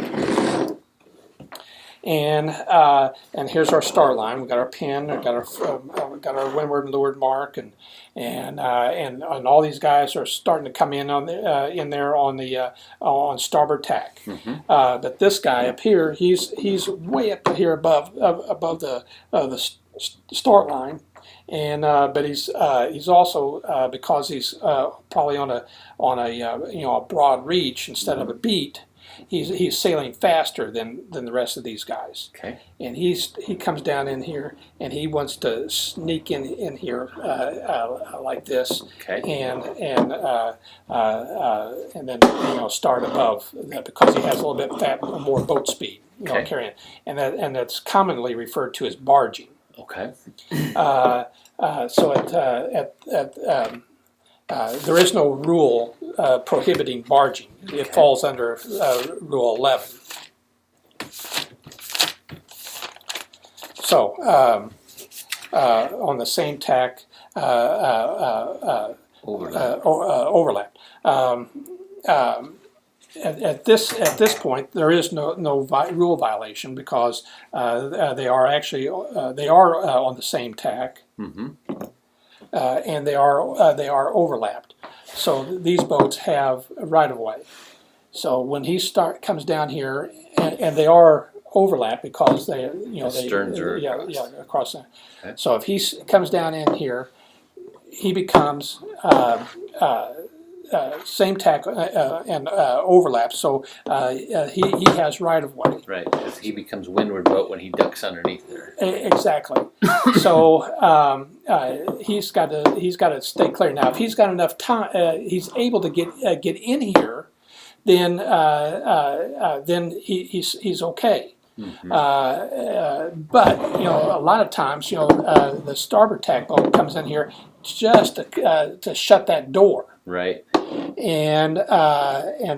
Speaker 4: And here's our start line. We got our pin. We got our windward and leeward mark, and all these guys are starting to come in on starboard tack.
Speaker 7: Mm-hmm.
Speaker 4: But this guy up here, he's way up here above the start line, and but he's also because he's probably on a broad reach instead of a beat. He's sailing faster than the rest of these guys,
Speaker 7: Okay.
Speaker 4: and he comes down in here and he wants to sneak in here like this,
Speaker 7: Okay.
Speaker 4: and then start above because he has a little bit more boat speed,
Speaker 7: Okay.
Speaker 4: carrying, and that's commonly referred to as barging.
Speaker 7: Okay.
Speaker 4: There is no rule prohibiting barging. It falls under Rule 11. So, on the same tack, overlap. At this point, there is no rule violation because they are actually on the same tack.
Speaker 7: Mm-hmm.
Speaker 4: And they are overlapped. So these boats have a right of way. So when he comes down here, and they are overlapped because they
Speaker 7: sterns are
Speaker 4: across.
Speaker 7: Okay.
Speaker 4: So if he comes down in here, he becomes same tack and overlap. So he has right of way.
Speaker 7: Right, because he becomes windward boat when he ducks underneath there.
Speaker 4: Exactly. So he's got to stay clear. Now, if he's got enough time, he's able to get in here. Then he's okay.
Speaker 7: Mm-hmm.
Speaker 4: But a lot of times, the starboard tack boat comes in here just to shut that door.
Speaker 7: Right.
Speaker 4: And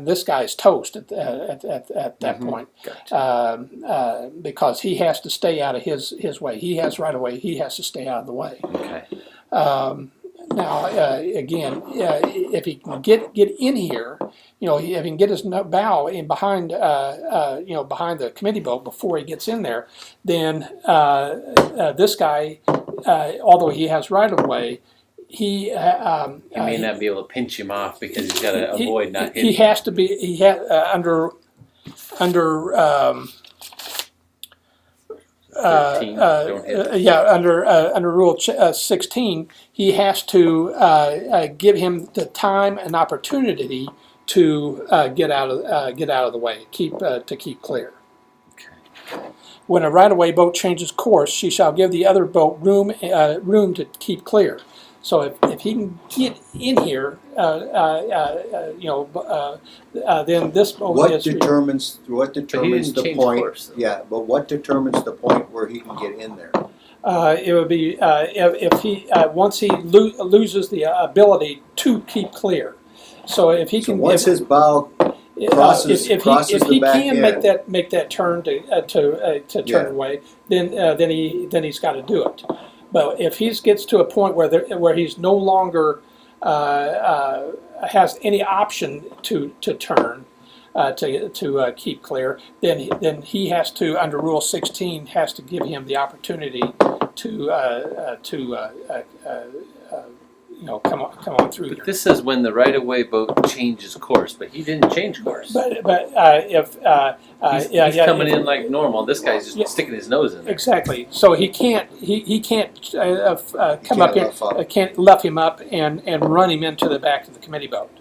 Speaker 4: this guy's toast at that point,
Speaker 7: Gotcha.
Speaker 4: because he has to stay out of his way. He has right of way. He has to stay out of the way.
Speaker 7: Okay.
Speaker 4: Now, again, if he can get in here, if he can get his bow in behind, behind the committee boat before he gets in there, then this guy, although he has right of way, he
Speaker 7: You may not be able to pinch him off because he's got to avoid not hitting.
Speaker 4: He has to be. He has under.
Speaker 7: 13, don't hit.
Speaker 4: Under Rule 16, he has to give him the time and opportunity to get out of the way, to keep clear.
Speaker 7: Okay.
Speaker 4: When a right-of-way boat changes course, she shall give the other boat room to keep clear. So if he can get in here, then this boat
Speaker 2: What
Speaker 4: is.
Speaker 2: determines
Speaker 7: didn't
Speaker 2: the
Speaker 7: change
Speaker 2: point?
Speaker 7: course, though.
Speaker 2: Yeah, but what determines the point where he can get in there?
Speaker 4: It would be if he once he loses the ability to keep clear. So if he
Speaker 2: So
Speaker 4: can,
Speaker 2: once his bow crosses
Speaker 4: if
Speaker 2: the
Speaker 4: he
Speaker 2: back
Speaker 4: can
Speaker 2: end.
Speaker 4: make that turn to turn
Speaker 2: Yeah.
Speaker 4: away, then he's got to do it. But if he gets to a point where he's no longer has any option to turn to keep clear, then he has to, under Rule 16, has to give him the opportunity to come on through
Speaker 7: But
Speaker 4: here.
Speaker 7: this says when the right-of-way boat changes course, but he didn't change course.
Speaker 4: But if
Speaker 7: He's coming in like normal. This guy's just sticking his nose in there.
Speaker 4: exactly, so he can't come up here,
Speaker 2: luff up.
Speaker 4: can't luff him up and run him into the back of the committee boat.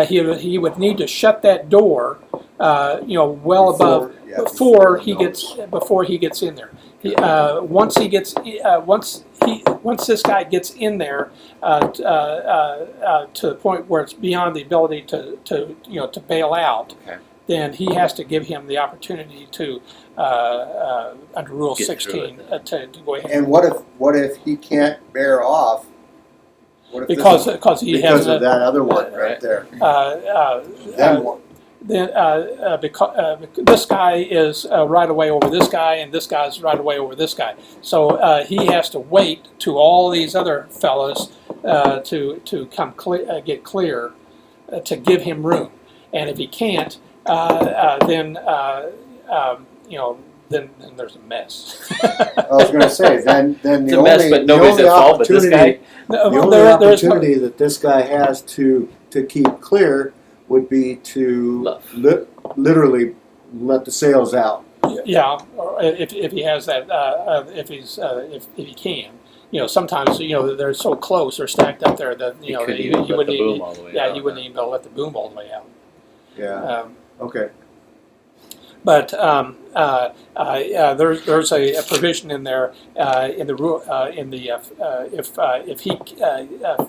Speaker 4: He would need to shut that door, well above before he gets in there. Once this guy gets in there to the point where it's beyond the ability to bail out,
Speaker 7: Okay.
Speaker 4: then he has to give him the opportunity to under Rule
Speaker 7: Get through
Speaker 4: 16
Speaker 7: it
Speaker 4: to go ahead.
Speaker 2: And what if he can't bear off? What if this
Speaker 4: Because
Speaker 2: is-
Speaker 4: because he
Speaker 2: because
Speaker 4: has
Speaker 2: of that other one right there. Then what?
Speaker 4: because this guy is right away over this guy, and this guy's right away over this guy. So he has to wait to all these other fellows to come get clear to give him room. And if he can't, then there's a mess.
Speaker 2: I was going to say then
Speaker 7: It's
Speaker 2: the
Speaker 7: a mess,
Speaker 2: only
Speaker 7: but nobody's
Speaker 2: the
Speaker 7: at
Speaker 2: only
Speaker 7: fault but this
Speaker 2: opportunity
Speaker 7: guy.
Speaker 2: the only opportunity that this guy has to keep clear would be to
Speaker 7: Luff.
Speaker 2: literally let the sails out.
Speaker 4: Yeah, or if he has that, if he can. Sometimes they're so close, they're stacked up there that
Speaker 7: He couldn't even let the boom all the way out.
Speaker 4: he wouldn't even be able to let the boom all the way out.
Speaker 2: Yeah. Okay.
Speaker 4: But there's a provision in there in the rule if he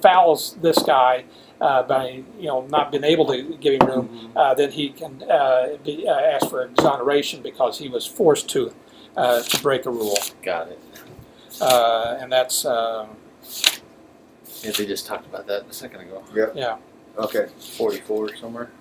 Speaker 4: fouls this guy by not being able to give him room, then he can ask for exoneration because he was forced to break a rule,
Speaker 7: Got it.
Speaker 4: and that's
Speaker 7: Yeah, they just talked about that a second ago.
Speaker 4: yeah.
Speaker 2: Okay.
Speaker 7: 44 somewhere.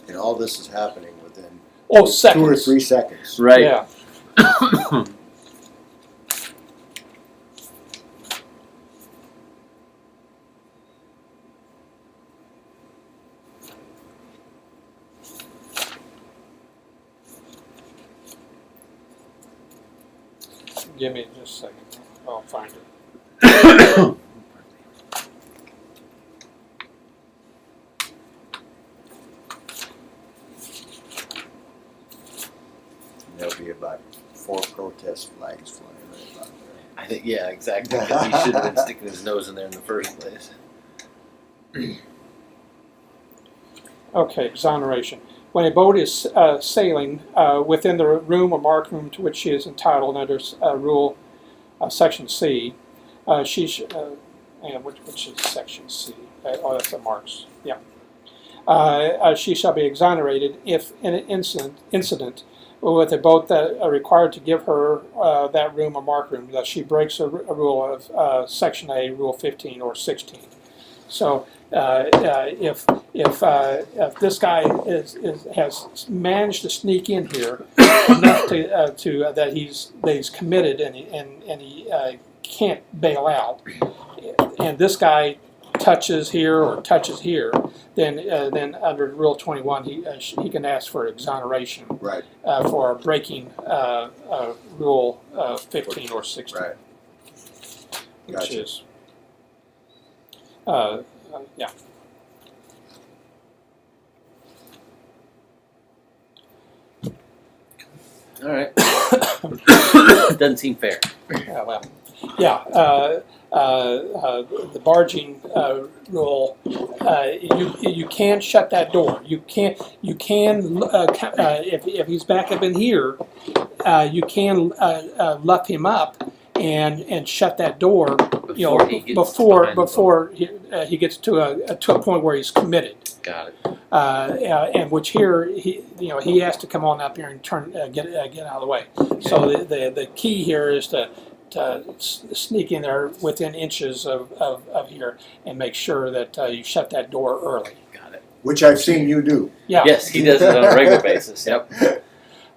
Speaker 2: And all this is happening within
Speaker 4: Oh,
Speaker 2: 2 or
Speaker 4: seconds.
Speaker 2: 3 seconds.
Speaker 7: Right.
Speaker 4: Yeah. Give me just a second. I'll find it.
Speaker 2: There'll be about 4 protest flags flying right about there.
Speaker 7: I think, yeah, exactly. Because he should have been sticking his nose in there in the first place.
Speaker 4: Okay, exoneration. When a boat is sailing within the room or marked room to which she is entitled under Rule Section C, which is Section C? Oh, that's the marks. Yeah. She shall be exonerated if in an incident with a boat that are required to give her that room a mark room, that she breaks a rule of Section A, Rule 15 or 16. So if this guy has managed to sneak in here enough to that he's committed and he can't bail out, and this guy touches here or touches here, then under Rule 21 he can ask for exoneration
Speaker 2: Right.
Speaker 4: for breaking Rule 15 or 16,
Speaker 2: Right.
Speaker 4: which
Speaker 2: Gotcha.
Speaker 4: is yeah.
Speaker 7: All right. Doesn't seem fair.
Speaker 4: Yeah, well, yeah. The barging rule. You can shut that door. You can if he's back up in here, you can luff him up and shut that door. You know,
Speaker 7: Before he gets behind the
Speaker 4: before he gets to a point where he's committed.
Speaker 7: Got it.
Speaker 4: And which here he has to come on up here and turn get out of the way. So the key here is to sneak in there within inches of here and make sure that you shut that door early.
Speaker 7: Got it.
Speaker 2: Which I've seen you do.
Speaker 4: Yeah.
Speaker 7: Yes, he does it on a regular basis. Yep.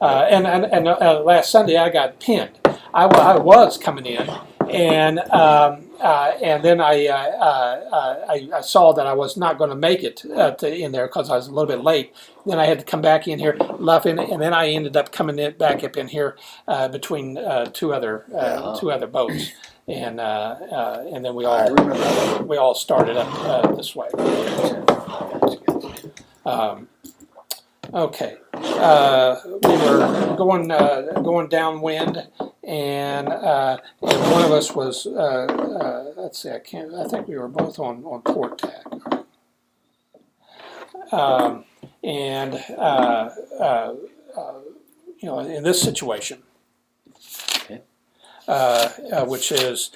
Speaker 4: And last Sunday I got pinned. I was coming in, and then I saw that I was not going to make it in there because I was a little bit late. Then I had to come back in here, luff in, and then I ended up coming back up in here between two other boats, and then we
Speaker 2: I
Speaker 4: all
Speaker 2: remember.
Speaker 4: started up this way. Okay, we were going downwind, and one of us was let's see, I think we were both on port tack, in this situation,
Speaker 7: Okay.
Speaker 4: which is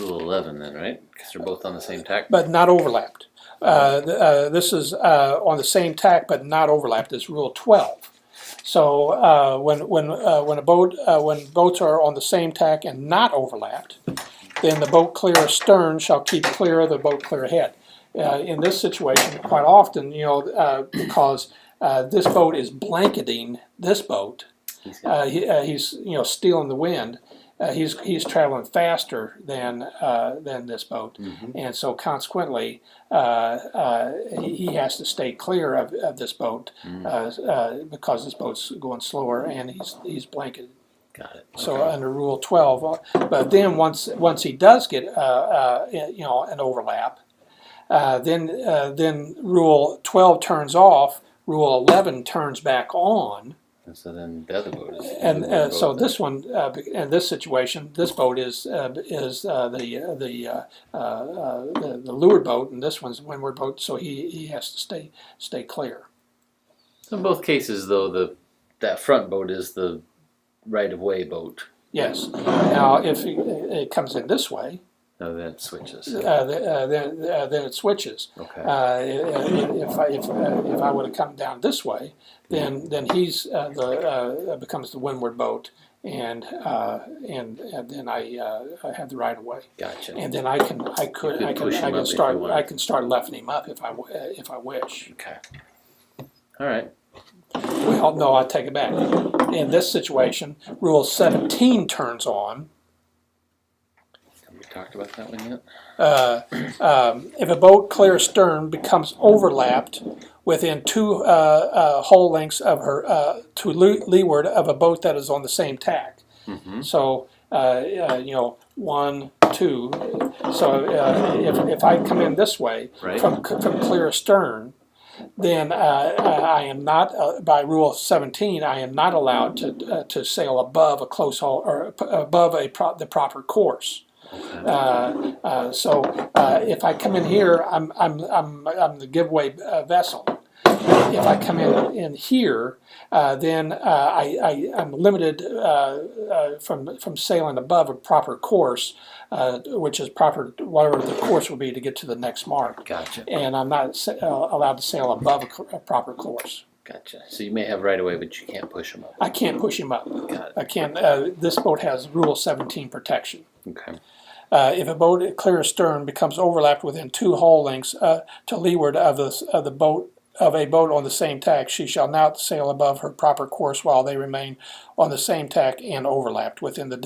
Speaker 7: Rule 11 then, right? Because they're both on the same tack.
Speaker 4: but not overlapped. This is on the same tack, but not overlapped. It's Rule 12. So when boats are on the same tack and not overlapped, then the boat clear astern shall keep clear of the boat clear ahead. In this situation, quite often, because this boat is blanketing this boat, he's stealing the wind. He's traveling faster than this boat, and so consequently, he has to stay clear of this boat because this boat's going slower and he's blanketed.
Speaker 7: Got it.
Speaker 4: So under Rule 12, but then once he does get an overlap, then Rule 12 turns off. Rule 11 turns back on.
Speaker 7: And so then the other boat is.
Speaker 4: And
Speaker 7: the
Speaker 4: so
Speaker 7: boat
Speaker 4: this one, in this situation, this boat is the leeward boat, and this one's the windward boat. So he has to stay clear.
Speaker 7: So in both cases, though, that front boat is the right-of-way boat.
Speaker 4: Yes. Now, if it comes in this way,
Speaker 7: No, then it switches.
Speaker 4: then it switches.
Speaker 7: Okay.
Speaker 4: If I would have come down this way, then he's becomes the windward boat, and then I have the right of way,
Speaker 7: Gotcha.
Speaker 4: and then I can
Speaker 7: push him up if you want.
Speaker 4: I can start luffing him up if I wish.
Speaker 7: Okay. All right.
Speaker 4: Well, no, I take it back. In this situation, Rule 17 turns on.
Speaker 7: Have we talked about that one yet?
Speaker 4: If a boat clear astern becomes overlapped within two hull lengths of her to leeward of a boat that is on the same tack.
Speaker 7: Mm-hmm.
Speaker 4: So 1, 2. So if I come in this way
Speaker 7: Right.
Speaker 4: from clear astern, then I am not by Rule 17. I am not allowed to sail above a close hull or above the proper course. So if I come in here, I'm the giveaway vessel, if I come in here, then I'm limited from sailing above a proper course, which is proper, whatever the course will be to get to the next mark.
Speaker 7: Gotcha.
Speaker 4: And I'm not allowed to sail above a proper course.
Speaker 7: Gotcha. So you may have right away, but you can't push them up.
Speaker 4: I can't push him up.
Speaker 7: Got it.
Speaker 4: I can't. This boat has Rule 17 protection.
Speaker 7: Okay.
Speaker 4: If a boat clear astern becomes overlapped within 2 hull lengths to leeward of a boat on the same tack, she shall not sail above her proper course while they remain on the same tack and overlapped within that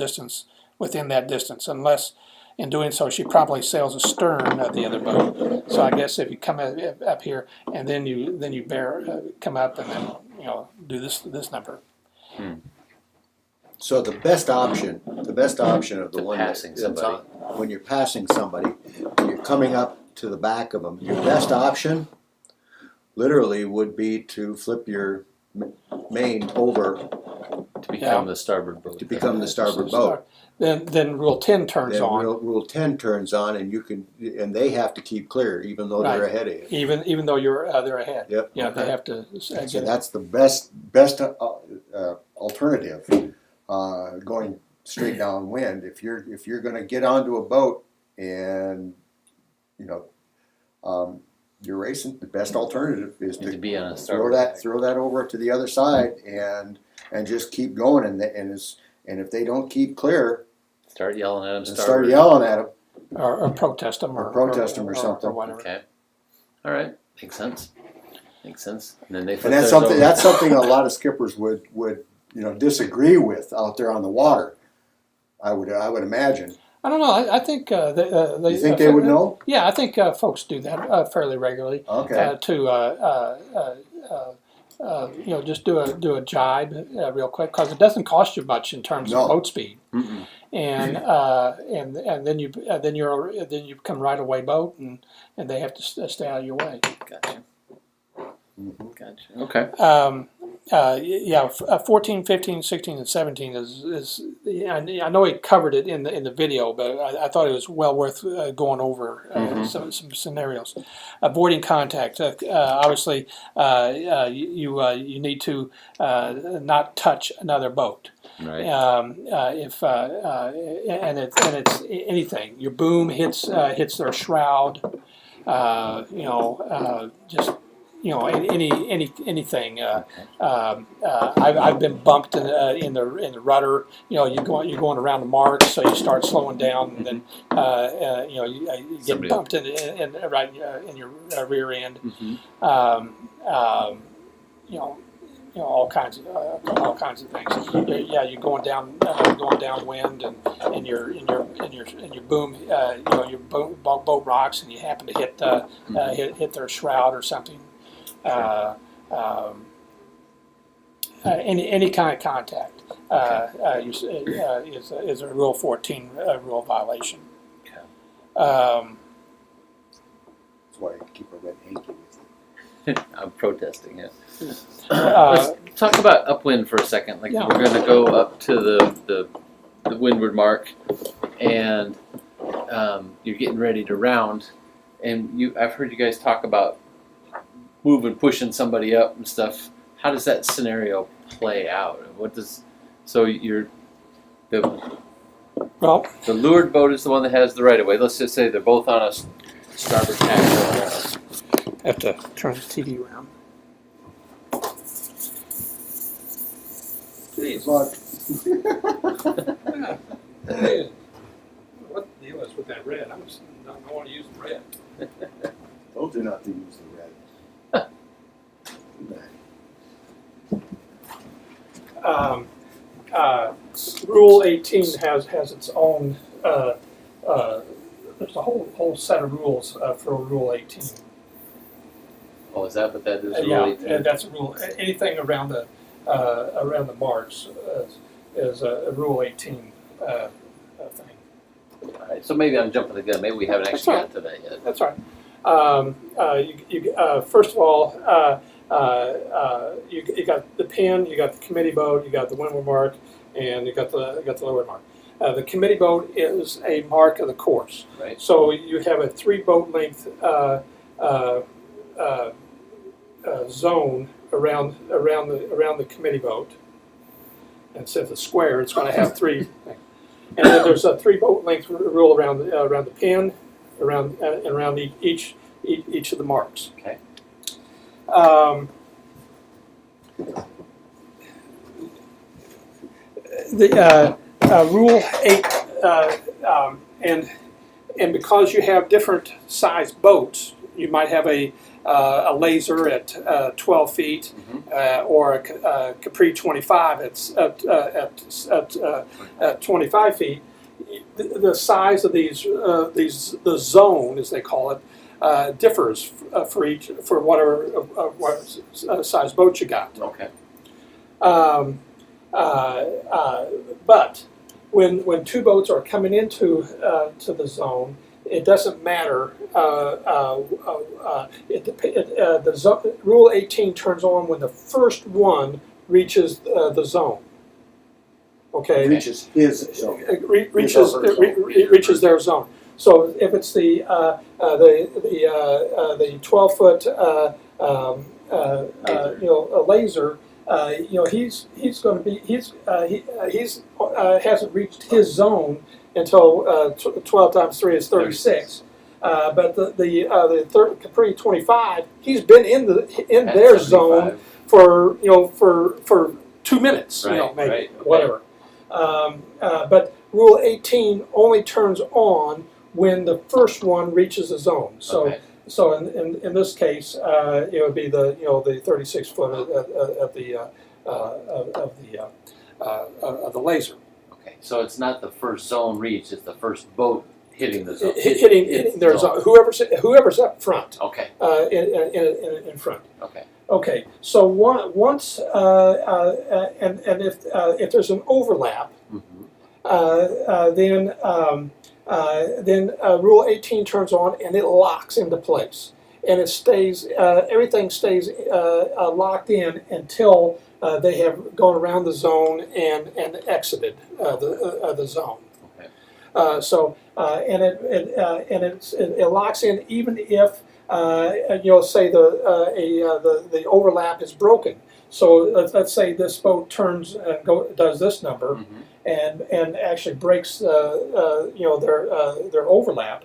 Speaker 4: distance, unless in doing so she properly sails astern of the other boat. So I guess if you come up here and then you come up and then do this number.
Speaker 2: So the best option of the one
Speaker 7: Passing
Speaker 2: that's
Speaker 7: somebody.
Speaker 2: when you're passing somebody, you're coming up to the back of them. Your best option, literally, would be to flip your main over
Speaker 7: To become the starboard boat.
Speaker 2: to become the starboard boat.
Speaker 4: Then Rule 10 turns
Speaker 2: Then
Speaker 4: on.
Speaker 2: Rule 10 turns on, and they have to keep clear, even though they're
Speaker 4: Right.
Speaker 2: ahead of you.
Speaker 4: Even though they're ahead.
Speaker 2: Yep.
Speaker 4: Yeah, they have to
Speaker 2: So
Speaker 4: get it.
Speaker 2: that's the best alternative. Going straight downwind. If you're going to get onto a boat and you're racing, the best alternative is
Speaker 7: To
Speaker 2: to
Speaker 7: be on a
Speaker 2: throw
Speaker 7: starboard.
Speaker 2: that over to the other side and just keep going. And if they don't keep clear,
Speaker 7: Start yelling at them.
Speaker 2: then start yelling at them.
Speaker 4: or protest them
Speaker 2: Or protest 'em or something.
Speaker 4: or whatever.
Speaker 7: Okay. All right. Makes sense. Makes sense. And then they flip
Speaker 2: And that's
Speaker 7: theirs
Speaker 2: something
Speaker 7: over.
Speaker 2: that's something a lot of skippers would disagree with out there on the water. I would imagine.
Speaker 4: I don't know. I think they.
Speaker 2: You think they would know?
Speaker 4: Yeah, I think folks do that fairly regularly.
Speaker 2: Okay.
Speaker 4: Just do a jibe real quick because it doesn't cost you much in terms
Speaker 2: No.
Speaker 4: of boat speed,
Speaker 7: Mm-mm.
Speaker 4: and then you come right away boat and they have to stay out of your way.
Speaker 7: Gotcha.
Speaker 2: Mhm.
Speaker 7: Gotcha. Okay.
Speaker 4: 14, 15, 16, and 17 is I know he covered it in the video, but I thought it was well worth going over some scenarios. Avoiding contact. Obviously, you need to not touch another boat.
Speaker 7: Right.
Speaker 4: It's anything. Your boom hits their shroud. Anything. I've been bumped in the rudder. You're going around the mark, so you start slowing down, and then you get
Speaker 7: Somebody
Speaker 4: bumped in right in your rear end.
Speaker 7: Mm-hmm.
Speaker 4: All kinds of things. You're going downwind, and your boom, your boat rocks, and you happen to hit their shroud or something. Any kind of contact is a Rule 14 rule violation.
Speaker 7: Okay.
Speaker 2: That's why I keep a red hanky with you.
Speaker 7: I'm protesting it.
Speaker 4: Uh,
Speaker 7: Let's talk about upwind for a second. Like
Speaker 4: Yeah.
Speaker 7: we're going to go up to the windward mark, and you're getting ready to round. And I've heard you guys talk about pushing somebody up and stuff. How does that scenario play out?
Speaker 4: well,
Speaker 7: The lured boat is the one that has the right of way. Let's just say they're both on a starboard tack.
Speaker 4: I have to turn the TV around.
Speaker 2: Good luck.
Speaker 4: What the deal is with that red? I don't want to use the red.
Speaker 2: Told you not to use the red.
Speaker 4: Rule 18 has its own. There's a whole set of rules for Rule 18.
Speaker 7: Oh, is that what that is?
Speaker 4: Yeah,
Speaker 7: Really?
Speaker 4: and that's a rule. Anything around the marks is a Rule 18 thing.
Speaker 7: All right, so maybe I'm jumping the gun. Maybe we haven't
Speaker 4: That's
Speaker 7: actually
Speaker 4: right.
Speaker 7: gotten to that yet.
Speaker 4: That's right. First of all, you got the pin, you got the committee boat, you got the windward mark, and you got the leeward mark. The committee boat is a mark of the course.
Speaker 7: Right.
Speaker 4: So you have a 3 boat length zone around the committee boat. And so if it's square, it's going to have three. And then there's a 3 boat length rule around the pin, and around each of the marks.
Speaker 7: Okay.
Speaker 4: The rule 8, and because you have different size boats, you might have a laser at 12 feet, or a Capri 25 at 25 feet. The size of the zone, as they call it, differs for whatever what size boat you got.
Speaker 7: Okay.
Speaker 4: But when 2 boats are coming into to the zone, it doesn't matter. Rule 18 turns on when the first one reaches the zone. Okay.
Speaker 2: Reaches his zone.
Speaker 4: Reaches their zone. So if it's the 12-foot a laser, he's going to be hasn't reached his zone until 12 times 3 is 36. But the Capri 25, he's been in their zone for 2 minutes,
Speaker 7: Right,
Speaker 4: maybe,
Speaker 7: right, okay.
Speaker 4: whatever. But Rule 18 only turns on when the first one reaches the zone. So.
Speaker 7: Okay.
Speaker 4: So in this case, it would be the 36 foot of the laser.
Speaker 7: Okay. So it's not the first zone reached; it's the first boat hitting the zone.
Speaker 4: Hitting their zone. Whoever's up front.
Speaker 7: Okay.
Speaker 4: In front.
Speaker 7: Okay.
Speaker 4: Okay. So once and if there's an overlap, then Rule 18 turns on and it locks into place, and it stays. Everything stays locked in until they have gone around the zone and exited the zone.
Speaker 7: Okay.
Speaker 4: It locks in even if say the overlap is broken. So let's say this boat turns and does this number. And actually breaks their overlap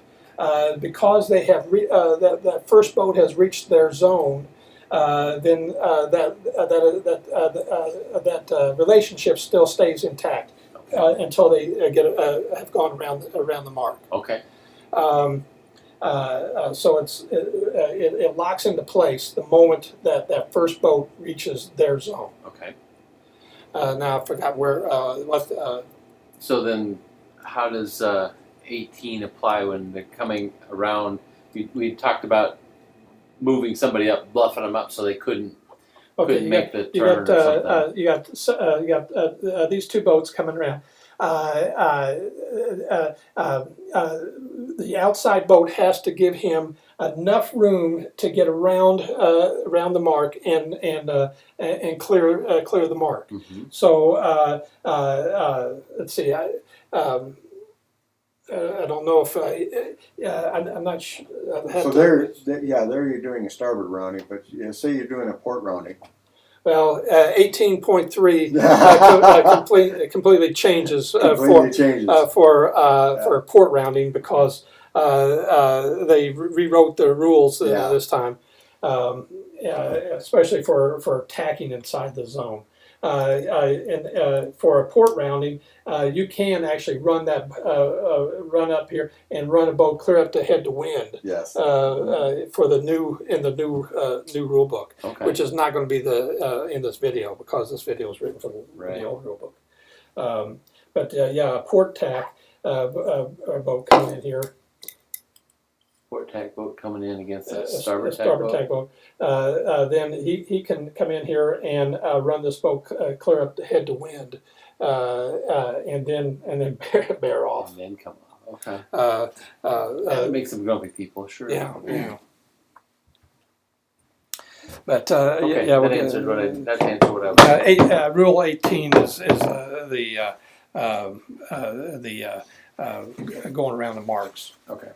Speaker 4: because they have that first boat has reached their zone. Then that relationship still stays intact until they have gone around the mark.
Speaker 7: Okay.
Speaker 4: So it locks into place the moment that first boat reaches their zone.
Speaker 7: Okay.
Speaker 4: Now I forgot where
Speaker 7: So then, how does 18 apply when they're coming around? We talked about moving somebody up, bluffing them up so they couldn't make the turn or something.
Speaker 4: You got these 2 boats coming around. The outside boat has to give him enough room to get around the mark and clear the mark. So let's see. I don't know if I'm not sure.
Speaker 2: So there you're doing a starboard rounding, but say you're doing a port rounding.
Speaker 4: Well, 18.3 completely changes for port rounding because they rewrote the rules this time, especially for tacking inside the zone. And for a port rounding, you can actually run run up here and run a boat clear up to head to wind.
Speaker 2: Yes.
Speaker 4: For the new new rule book,
Speaker 7: Okay.
Speaker 4: which is not going to be in this video because this video is written for the old rule book. But a port tack boat coming in here.
Speaker 7: Port tack boat coming in against that starboard tack boat.
Speaker 4: Then he can come in here and run this boat clear up to head to wind, and then bear off.
Speaker 7: And then come off. Okay.
Speaker 4: That
Speaker 7: makes some grumpy people, sure.
Speaker 4: Yeah. But
Speaker 7: Okay,
Speaker 4: that
Speaker 7: answered what I was.
Speaker 4: Rule 18 is going around the marks.
Speaker 7: Okay.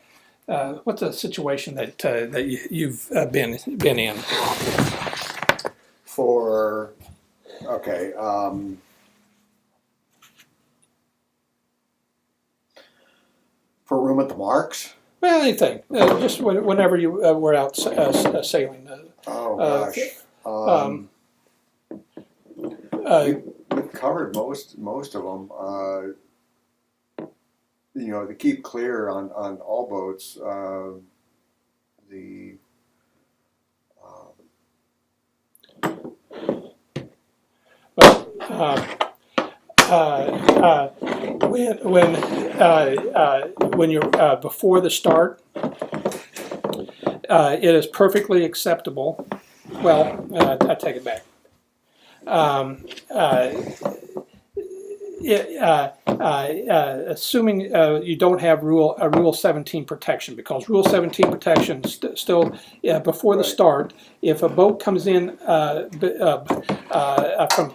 Speaker 4: what's a situation that you've been in?
Speaker 2: For for room at the Marks.
Speaker 4: Well, anything. Just whenever you were out sailing.
Speaker 2: Oh gosh. We've covered most of them. To keep clear on all boats.
Speaker 4: When you're before the start, it is perfectly acceptable. Well, I take it back. Assuming you don't have Rule 17 protection, because Rule 17 protection still before the
Speaker 2: Right.
Speaker 4: start, if a boat comes in from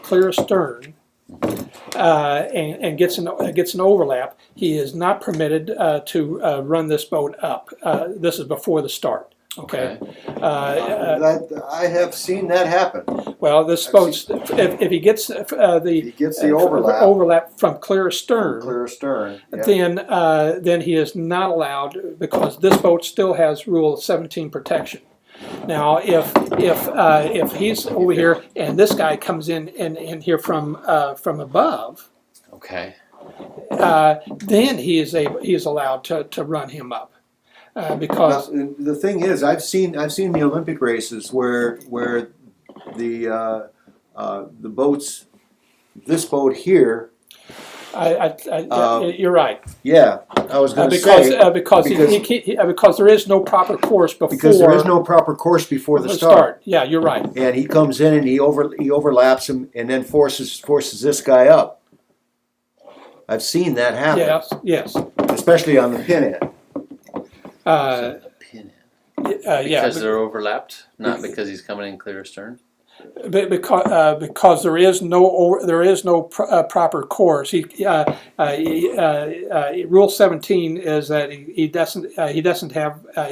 Speaker 4: clear astern and gets an overlap, he is not permitted to run this boat up. This is before the start. Okay.
Speaker 2: That I have seen that happen.
Speaker 4: Well, this boat, if he gets
Speaker 2: He gets the
Speaker 4: overlap from clear astern,
Speaker 2: clear astern. Yeah.
Speaker 4: then he is not allowed, because this boat still has Rule 17 protection. Now, if he's over here and this guy comes in here from above,
Speaker 7: Okay.
Speaker 4: then he is allowed to run him up, because
Speaker 2: Now, the thing is, I've seen the Olympic races where the boats, this boat here.
Speaker 4: you're right.
Speaker 2: Yeah, I was going to
Speaker 4: Because
Speaker 2: say
Speaker 4: because there is no proper course before.
Speaker 2: because there is no proper course before the
Speaker 4: the
Speaker 2: start.
Speaker 4: Yeah, you're right.
Speaker 2: And he comes in and he overlaps him and then forces this guy up. I've seen that happen,
Speaker 4: Yes.
Speaker 2: especially on the pin end.
Speaker 7: Pinhead.
Speaker 4: Yeah.
Speaker 7: Because they're overlapped, not because he's coming in clear astern.
Speaker 4: Because there is no proper course. Rule 17 is that he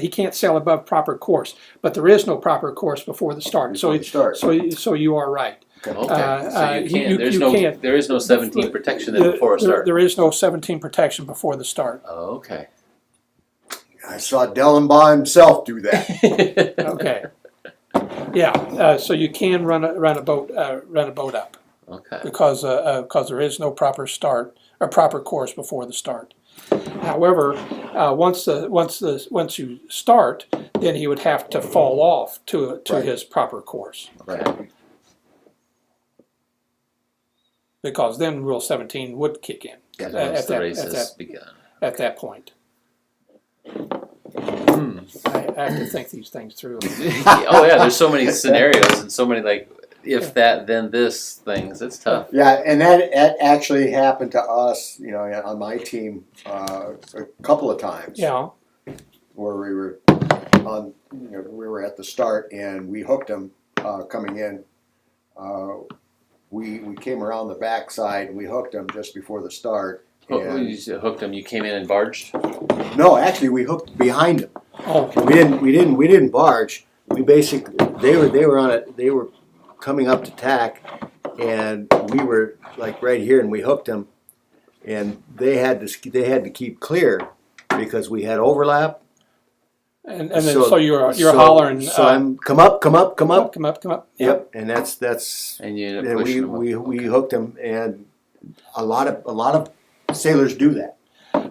Speaker 4: can't sail above proper course, but there is no proper course before the start.
Speaker 2: Before the start.
Speaker 4: So you are right.
Speaker 7: Okay. So you can't.
Speaker 4: you can't.
Speaker 7: There is no 17 protection then before a start.
Speaker 4: There is no 17 protection before the start.
Speaker 7: Oh, okay.
Speaker 2: I saw Dellenbaugh himself do that.
Speaker 4: Okay. Yeah. So you can run a boat up.
Speaker 7: Okay.
Speaker 4: Because there is no proper start or proper course before the start. However, once you start, then he would have to fall off to
Speaker 2: Right.
Speaker 4: his proper course,
Speaker 7: Right.
Speaker 4: because then Rule 17 would kick in
Speaker 7: Once the race has begun.
Speaker 4: at that point.
Speaker 7: Hmm.
Speaker 4: I have to think these things through.
Speaker 7: Oh yeah, there's so many scenarios and so many if that then this things. It's tough.
Speaker 2: Yeah, and that actually happened to us, on my team a couple of times.
Speaker 4: Yeah.
Speaker 2: Where we were we were at the start and we hooked him coming in. We came around the backside and we hooked him just before the start.
Speaker 7: You hooked him. You came in and barged.
Speaker 2: No, actually, we hooked behind him.
Speaker 4: Oh.
Speaker 2: We didn't barge. We basically they were on it. They were coming up to tack, and we were like right here, and we hooked them, and they had to keep clear because we had overlap.
Speaker 4: And then so you're hollering.
Speaker 2: So I'm come up.
Speaker 4: Come up.
Speaker 2: Yep, and that's
Speaker 7: And you ended
Speaker 2: and
Speaker 7: up pushing him up.
Speaker 2: we hooked him, and a lot of sailors do that.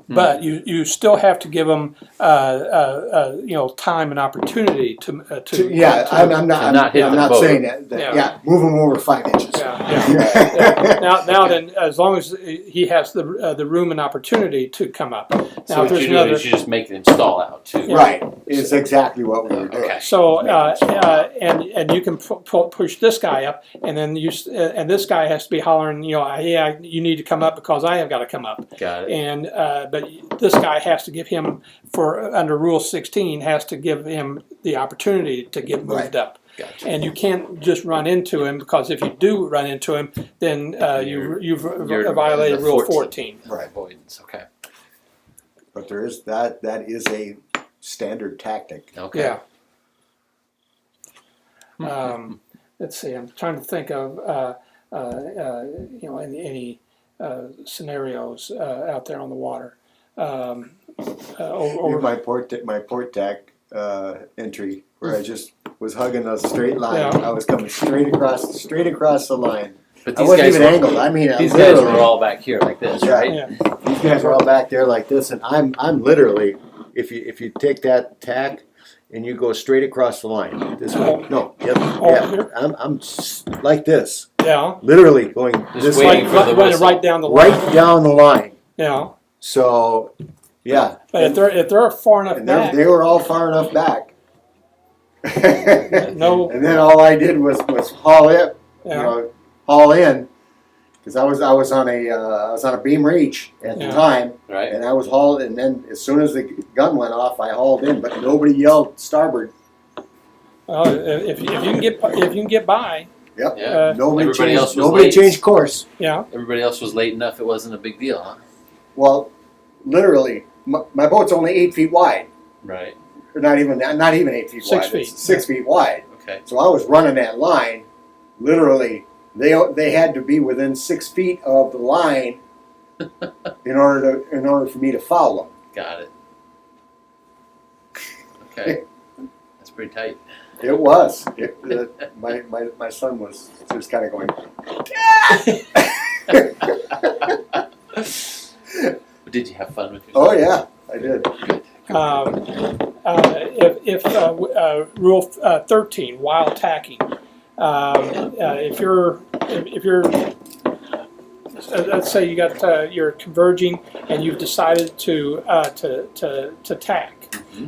Speaker 4: But you still have to give them time and opportunity to
Speaker 2: I'm not
Speaker 7: hit the boat.
Speaker 2: saying that.
Speaker 4: Yeah.
Speaker 2: Move them over 5 inches.
Speaker 4: Yeah. Now then, as long as he has the room and opportunity to come up. Now,
Speaker 7: So what you do is you just make them stall out too.
Speaker 2: Right, is exactly what we were doing.
Speaker 7: Okay.
Speaker 4: So and you can push this guy up, and then and this guy has to be hollering, yeah, you need to come up because I have got to come up.
Speaker 7: Got it.
Speaker 4: And but this guy has to give him, under Rule 16, has to give him the opportunity to get moved
Speaker 2: Right.
Speaker 4: up.
Speaker 7: Gotcha.
Speaker 4: And you can't just run into him, because if you do run into him, then you've
Speaker 7: You're
Speaker 4: violated
Speaker 7: the
Speaker 4: Rule 14.
Speaker 2: Right.
Speaker 7: Avoidance. Okay.
Speaker 2: But there is that is a standard tactic.
Speaker 7: Okay.
Speaker 4: Yeah. Let's see. I'm trying to think of any scenarios out there on the water. Or
Speaker 2: My port tack entry where I just was hugging a straight line.
Speaker 4: Yeah.
Speaker 2: I was coming straight across the line.
Speaker 7: But
Speaker 2: I
Speaker 7: these
Speaker 2: wasn't
Speaker 7: guys
Speaker 2: even
Speaker 7: were,
Speaker 2: angled. I mean,
Speaker 7: these
Speaker 2: literally,
Speaker 7: guys were all back here like this,
Speaker 2: Yeah.
Speaker 7: right?
Speaker 4: yeah,
Speaker 2: these guys are all back there like this, and I'm literally, if you take that tack and you go straight across the line this way, no,
Speaker 4: here?
Speaker 2: I'm like this,
Speaker 4: yeah.
Speaker 2: literally going
Speaker 7: Just
Speaker 2: this
Speaker 7: waiting
Speaker 2: way,
Speaker 7: for the
Speaker 4: Right,
Speaker 7: whistle.
Speaker 4: right down the line.
Speaker 2: right down the line.
Speaker 4: Yeah.
Speaker 2: So, yeah,
Speaker 4: But if they're far enough
Speaker 2: and
Speaker 4: back,
Speaker 2: they were all far enough back.
Speaker 4: no.
Speaker 2: And then all I did was haul it,
Speaker 4: Yeah.
Speaker 2: haul in, because I was on a beam reach at the
Speaker 4: Yeah.
Speaker 2: time,
Speaker 7: Right.
Speaker 2: and I was hauled. And then as soon as the gun went off, I hauled in, but nobody yelled starboard.
Speaker 4: If you can get by,
Speaker 2: Yep.
Speaker 7: Yeah.
Speaker 2: Nobody
Speaker 7: Everybody else
Speaker 2: changed.
Speaker 7: was
Speaker 2: Nobody
Speaker 7: late.
Speaker 2: changed course.
Speaker 4: yeah.
Speaker 7: Everybody else was late enough; it wasn't a big deal, huh?
Speaker 2: Well, literally, my boat's only 8 feet wide,
Speaker 7: Right.
Speaker 2: or not even 8 feet
Speaker 4: 6
Speaker 2: wide.
Speaker 4: feet.
Speaker 2: It's 6 feet wide.
Speaker 7: Okay.
Speaker 2: So I was running that line. Literally, they had to be within 6 feet of the line in order for me to follow them.
Speaker 7: Got it. Okay. That's pretty tight.
Speaker 2: It was. My son was just kind of going.
Speaker 7: But did you have fun with yourself?
Speaker 2: Oh yeah, I did.
Speaker 4: If Rule 13, while tacking, if you're let's say you got you're converging and you've decided to tack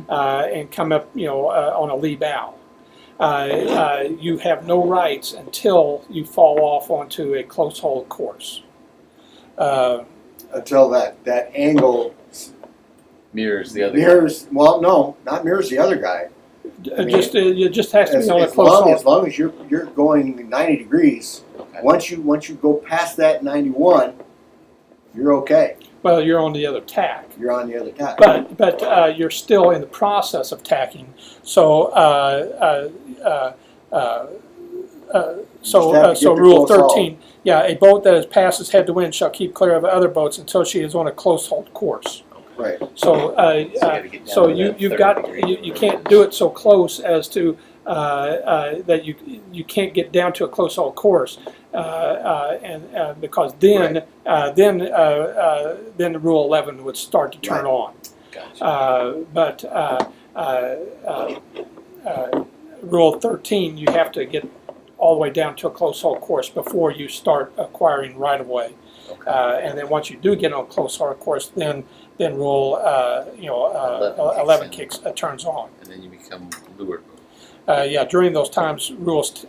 Speaker 4: and come up on a lee bow. You have no rights until you fall off onto a close hold course.
Speaker 2: Until that angle
Speaker 7: Mirrors the other.
Speaker 2: mirrors. Well, no, not mirrors the other guy. I mean,
Speaker 4: It just has to be on a
Speaker 2: As
Speaker 4: close hold.
Speaker 2: long as you're going 90 degrees.
Speaker 7: Okay.
Speaker 2: Once you go past that 91, you're okay.
Speaker 4: Well, you're on the other tack.
Speaker 2: You're on the other tack.
Speaker 4: But you're still in the process of tacking. So
Speaker 2: Just have to
Speaker 4: so
Speaker 2: get the
Speaker 4: Rule
Speaker 2: close
Speaker 4: 13, yeah, a boat that passes head to wind shall keep clear of other boats until she is on a close hold course.
Speaker 2: Right.
Speaker 4: So
Speaker 7: gotta get down
Speaker 4: so
Speaker 7: to that
Speaker 4: you've
Speaker 7: 30
Speaker 4: got
Speaker 7: degree.
Speaker 4: you can't do it so close as to that you can't get down to a close hold course, and because then then Rule 11 would start to turn on.
Speaker 7: Gotcha.
Speaker 4: But Rule 13, you have to get all the way down to a close hold course before you start acquiring right of way.
Speaker 7: Okay.
Speaker 4: And then once you do get on a close hold course, then Rule 11 turns on.
Speaker 7: And then you become lured.
Speaker 4: Yeah, during those times, rules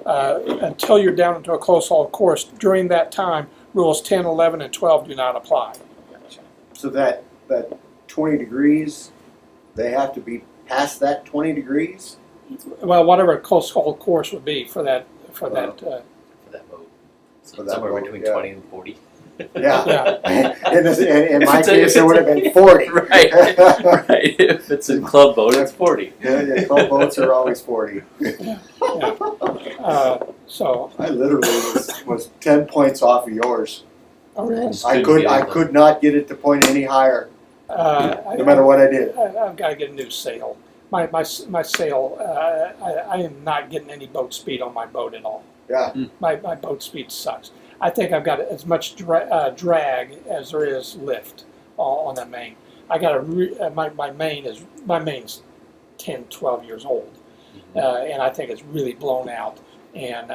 Speaker 4: until you're down into a close hold course. During that time, rules 10, 11, and 12 do not apply.
Speaker 7: Gotcha.
Speaker 2: So that 20 degrees, they have to be past that 20 degrees.
Speaker 4: Well, whatever a close hold course would be for that
Speaker 7: For that boat. So
Speaker 2: For that
Speaker 7: somewhere
Speaker 2: boat,
Speaker 7: between
Speaker 2: yeah.
Speaker 7: 20 and 40.
Speaker 2: Yeah.
Speaker 4: Yeah.
Speaker 2: In my
Speaker 7: If it's a-
Speaker 2: case, it would have been 40.
Speaker 7: Right. Right. If it's a club boat, it's 40.
Speaker 2: Yeah, club boats are always 40.
Speaker 4: So
Speaker 2: I literally was 10 points off of yours.
Speaker 7: Just
Speaker 2: I
Speaker 7: couldn't get it.
Speaker 2: could not get it to point any higher, no
Speaker 4: no
Speaker 2: matter what I did.
Speaker 4: I've got to get a new sail. My sail. I am not getting any boat speed on my boat at all.
Speaker 2: Yeah.
Speaker 4: My boat speed sucks. I think I've got as much drag as there is lift on that main. I got my main's 10, 12 years old, and I think it's really blown out, and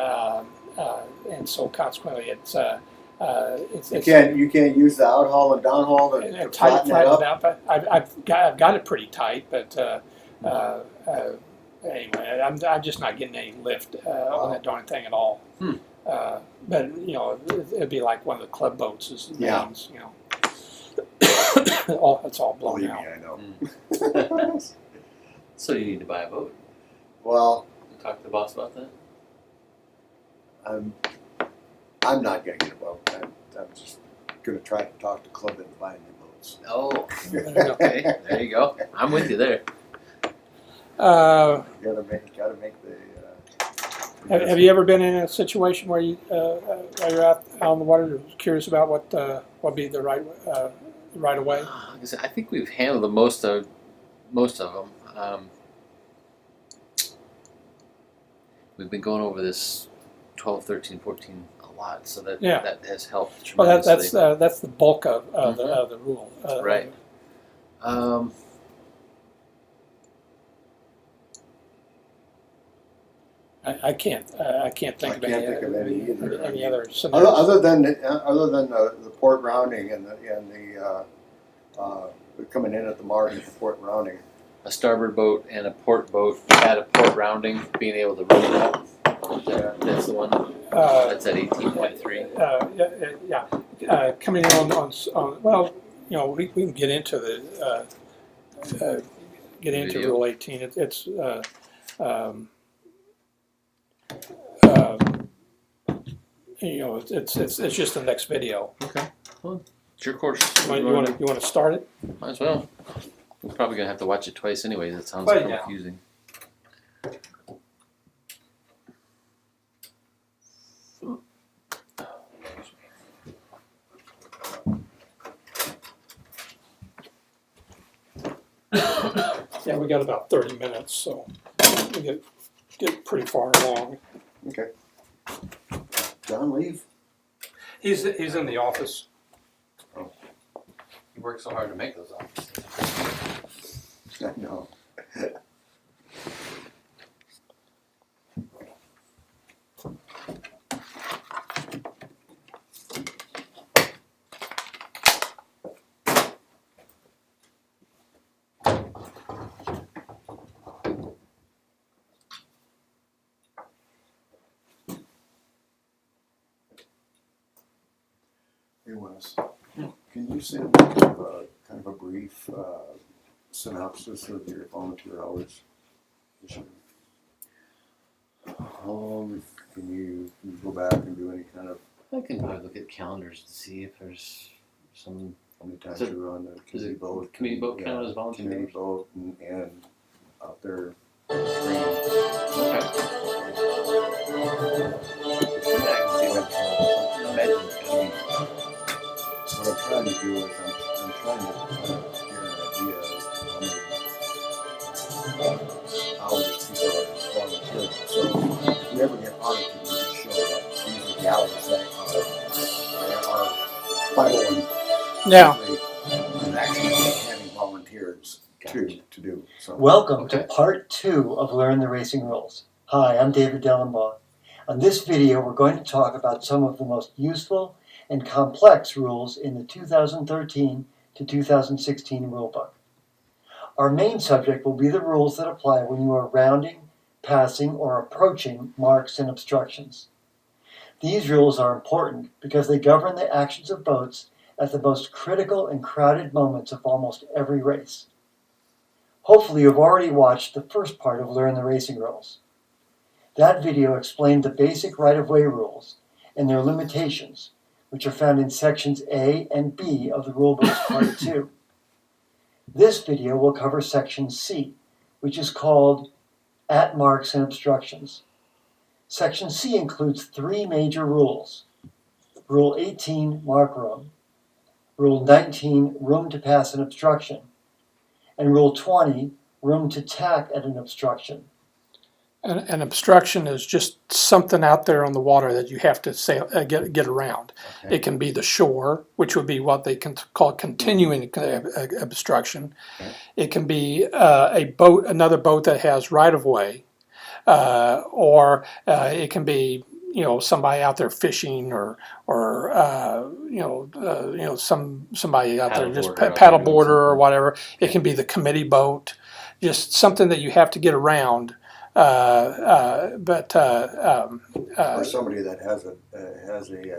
Speaker 4: so consequently it's
Speaker 2: You can't use the outhaul and downhaul to flatten that up.
Speaker 4: out. But I've got it pretty tight, but anyway, I'm just not getting any lift on that darn thing at all. But it'd be like one of the club boats is the
Speaker 2: Yeah.
Speaker 4: mains, it's all blown
Speaker 2: Believe me,
Speaker 4: out.
Speaker 2: I know.
Speaker 7: So you need to buy a boat.
Speaker 2: Well,
Speaker 7: Talk to the boss about that.
Speaker 2: I'm not going to get a boat. I'm just going to try to talk to Club into buying new boats.
Speaker 7: Oh,
Speaker 4: There you go.
Speaker 7: okay. There you go. I'm with you there.
Speaker 2: Gotta make the.
Speaker 4: Have you ever been in a situation where while you're out on the water, you're curious about what be the right of way?
Speaker 7: Like I said, I think we've handled the most of them. We've been going over this 12, 13, 14 a lot, so that
Speaker 4: Yeah.
Speaker 7: that has helped
Speaker 4: Well,
Speaker 7: tremendously.
Speaker 4: that's the bulk of the rule.
Speaker 7: Right.
Speaker 4: I can't think of any
Speaker 2: either.
Speaker 4: any other scenarios.
Speaker 2: Other than the port rounding and the coming in at the mark at the port rounding.
Speaker 7: A starboard boat and a port boat at a port rounding, being able to run it up. That's the one. That's at 18.3.
Speaker 4: Coming in on well, we can get into the
Speaker 7: Video.
Speaker 4: Rule 18. It's it's just the next video.
Speaker 7: Okay. Well, it's your course.
Speaker 4: You want to start it?
Speaker 7: Might as well. We're probably gonna have to watch it twice anyways. It sounds
Speaker 4: Well, yeah.
Speaker 7: confusing.
Speaker 4: Yeah, we got about 30 minutes, so we get pretty far along.
Speaker 2: Okay. John, leave.
Speaker 4: He's in the office.
Speaker 7: You work so hard to make those offices.
Speaker 2: I know. Hey Wes, can you send me kind of a brief synopsis of your volunteer hours this year? Can you go back and do any kind of
Speaker 7: I can probably look at calendars to see if there's some.
Speaker 2: how many times
Speaker 7: Is it-
Speaker 2: you were on the
Speaker 7: Is
Speaker 2: community
Speaker 7: it
Speaker 2: boat?
Speaker 7: community boat count as volunteer?
Speaker 2: Community boat and out there
Speaker 7: Okay.
Speaker 2: training.
Speaker 7: Yeah, I can see that. Imagine.
Speaker 2: What I'm trying to do is I'm trying to get an idea of how many hours people are volunteering. So if we ever get audited, we can show that these are the hours that are 501
Speaker 4: Yeah.
Speaker 2: and actually having volunteers to do. So
Speaker 1: Welcome to
Speaker 7: Okay.
Speaker 1: part 2 of Learn the Racing Rules. Hi, I'm David Dellenbaugh. On this video, we're going to talk about some of the most useful and complex rules in the 2013 to 2016 rulebook. Our main subject will be the rules that apply when you are rounding, passing, or approaching marks and obstructions. These rules are important because they govern the actions of boats at the most critical and crowded moments of almost every race. Hopefully you've already watched the first part of Learn the Racing Rules. That video explained the basic right-of-way rules and their limitations, which are found in sections A and B of the rulebook's part 2. This video will cover section C, which is called At Marks and Obstructions. Section C includes 3 major rules. Rule 18, Mark Room. Rule 19, Room to Pass an Obstruction. And Rule 20, Room to Tack at an Obstruction.
Speaker 4: An obstruction is just something out there on the water that you have to get around.
Speaker 2: Okay.
Speaker 4: It can be the shore, which would be what they can call continuing obstruction.
Speaker 2: Okay.
Speaker 4: It can be another boat that has right of way, or it can be somebody out there fishing, or somebody out there just
Speaker 7: Paddleboarder out
Speaker 4: paddle
Speaker 7: there doing
Speaker 4: boarder or
Speaker 7: something.
Speaker 4: whatever. It can be the committee boat, just something that you have to get around.
Speaker 2: or somebody that has a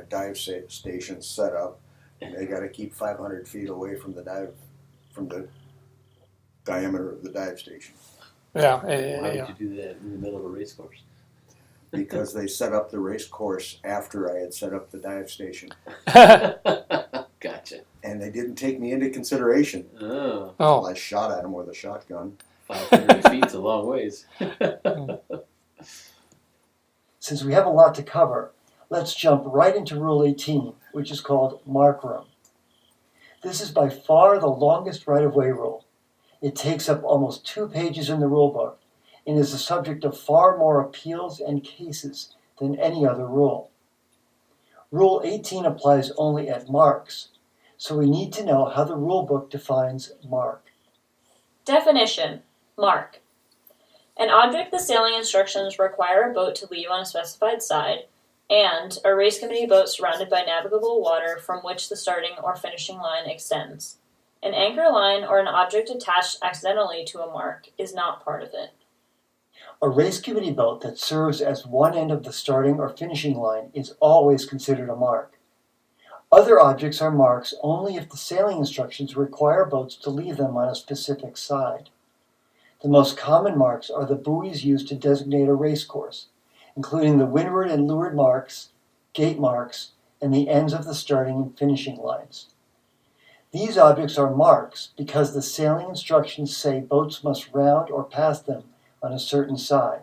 Speaker 2: dive station set up, and they got to keep 500 feet away from the diameter of the dive station
Speaker 4: Yeah,
Speaker 7: Why
Speaker 4: yeah.
Speaker 7: would you do that in the middle of a race course?
Speaker 2: because they set up the race course after I had set up the dive station.
Speaker 7: Gotcha.
Speaker 2: and they didn't take me into consideration.
Speaker 7: Oh,
Speaker 4: Oh,
Speaker 2: I shot at them with a shotgun.
Speaker 7: 500 feet's a long ways.
Speaker 1: Since we have a lot to cover, let's jump right into Rule 18, which is called Mark Room. This is by far the longest right-of-way rule. It takes up almost 2 pages in the rule book and is the subject of far more appeals and cases than any other rule. Rule 18 applies only at marks, so we need to know how the rule book defines mark.
Speaker 5: Definition: mark. An object the sailing instructions require a boat to leave on a specified side, and a race committee boat surrounded by navigable water from which the starting or finishing line extends. An anchor line or an object attached accidentally to a mark is not part of it.
Speaker 1: A race committee boat that serves as one end of the starting or finishing line is always considered a mark. Other objects are marks only if the sailing instructions require boats to leave them on a specific side. The most common marks are the buoys used to designate a race course, including the windward and leeward marks, gate marks, and the ends of the starting and finishing lines. These objects are marks because the sailing instructions say boats must round or pass them on a certain side.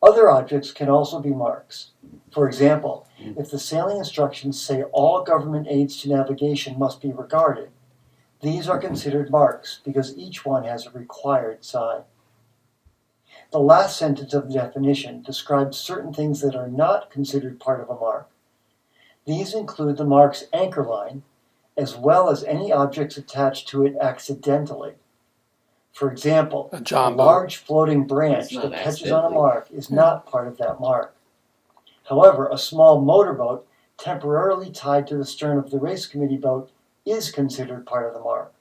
Speaker 1: Other objects can also be marks. For example, if the sailing instructions say all government aids to navigation must be regarded, these are considered marks because each one has a required side. The last sentence of the definition describes certain things that are not considered part of a mark. These include the mark's anchor line, as well as any objects attached to it accidentally. For example,
Speaker 4: a
Speaker 1: a
Speaker 4: John boat.
Speaker 1: large floating branch
Speaker 7: It's not
Speaker 1: that catches on a
Speaker 7: accidentally.
Speaker 1: mark is not part of that mark. However, a small motorboat temporarily tied to the stern of the race committee boat is considered part of the mark.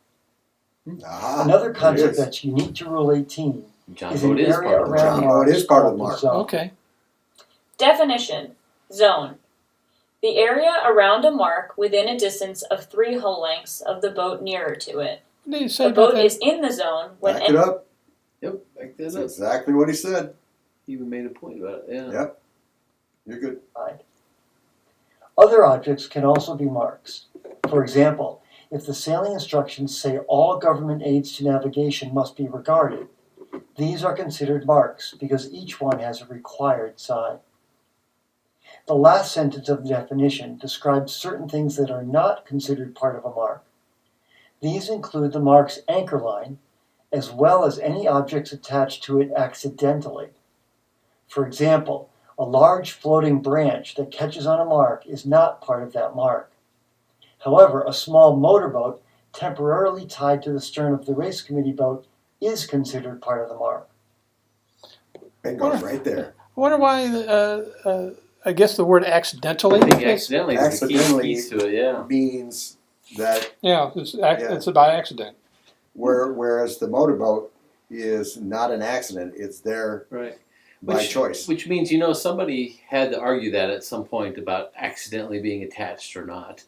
Speaker 2: Ah,
Speaker 1: Another
Speaker 2: it
Speaker 1: concept
Speaker 2: is.
Speaker 1: that's unique to Rule 18
Speaker 7: John
Speaker 1: is
Speaker 7: boat
Speaker 1: an
Speaker 7: is
Speaker 1: area
Speaker 7: part of the
Speaker 1: around
Speaker 2: John boat
Speaker 1: marks
Speaker 2: is part of
Speaker 1: called
Speaker 2: the mark.
Speaker 1: zone.
Speaker 4: Okay.
Speaker 5: Definition: zone. The area around a mark within a distance of 3 hull lengths of the boat nearer to it.
Speaker 4: What did you say
Speaker 5: A
Speaker 4: about
Speaker 5: boat
Speaker 4: that?
Speaker 5: is in the zone when
Speaker 2: Back it up.
Speaker 7: Yep, like
Speaker 2: That's
Speaker 7: that.
Speaker 2: exactly what he said.
Speaker 7: Even made a point about it. Yeah.
Speaker 2: Yep. You're good.
Speaker 1: Right. Other objects can also be marks. For example, if the sailing instructions say all government aids to navigation must be regarded, these are considered marks because each one has a required side. The last sentence of the definition describes certain things that are not considered part of a mark. These include the mark's anchor line, as well as any objects attached to it accidentally. For example, a large floating branch that catches on a mark is not part of that mark. However, a small motorboat temporarily tied to the stern of the race committee boat is considered part of the mark.
Speaker 2: Bingo,
Speaker 4: What?
Speaker 2: right there.
Speaker 4: I wonder why, I guess the word accidentally.
Speaker 7: I think accidentally is the key
Speaker 2: Accidentally.
Speaker 7: piece to it. Yeah.
Speaker 2: Means that
Speaker 4: Yeah, it's by accident.
Speaker 2: whereas the motorboat is not an accident, it's there
Speaker 7: Right.
Speaker 2: by choice.
Speaker 7: Which means somebody had to argue that at some point about accidentally being attached or not.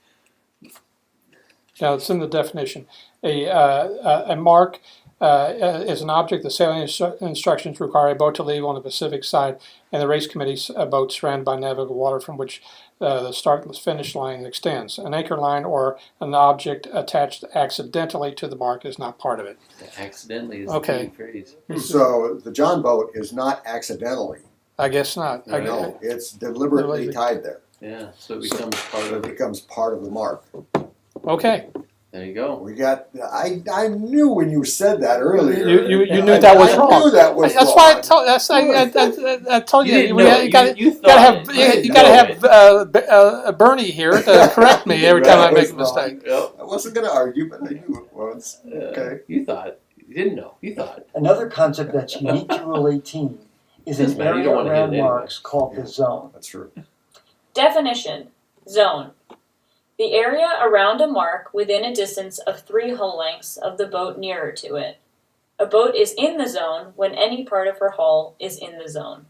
Speaker 4: Yeah, it's in the definition. A mark is an object the sailing instructions require a boat to leave on the Pacific side, and the race committee's boat surrounded by navigable water from which the start and finish line extends. An anchor line or an object attached accidentally to the mark is not part of it.
Speaker 7: Accidentally is
Speaker 4: Okay.
Speaker 7: the key phrase.
Speaker 2: So the John boat is not accidentally.
Speaker 4: I guess not.
Speaker 2: No, it's deliberately tied there.
Speaker 7: Yeah. So it becomes part
Speaker 2: So it
Speaker 7: of it.
Speaker 2: becomes part of the mark.
Speaker 4: Okay.
Speaker 7: There you go.
Speaker 2: We got. I knew when you said that earlier.
Speaker 4: You knew that was wrong.
Speaker 2: I knew that was
Speaker 4: That's
Speaker 2: wrong.
Speaker 4: why I told you.
Speaker 7: didn't
Speaker 4: we
Speaker 7: know
Speaker 4: had-
Speaker 7: it.
Speaker 4: you gotta,
Speaker 7: You
Speaker 4: you gotta have
Speaker 7: thought it.
Speaker 4: you gotta have Bernie here to correct me every time I
Speaker 2: That
Speaker 4: make a
Speaker 2: was wrong.
Speaker 4: mistake.
Speaker 7: Yep.
Speaker 2: I wasn't going to argue, but I knew it was. Okay.
Speaker 7: You thought. You didn't know. You thought.
Speaker 1: Another concept that's unique to Rule 18 is
Speaker 7: Doesn't
Speaker 1: an
Speaker 7: matter, you
Speaker 1: area
Speaker 7: don't wanna hit
Speaker 1: around
Speaker 7: it anyway.
Speaker 1: marks called the zone.
Speaker 2: That's true.
Speaker 5: Definition: zone. The area around a mark within a distance of 3 hull lengths of the boat nearer to it. A boat is in the zone when any part of her hull is in the zone.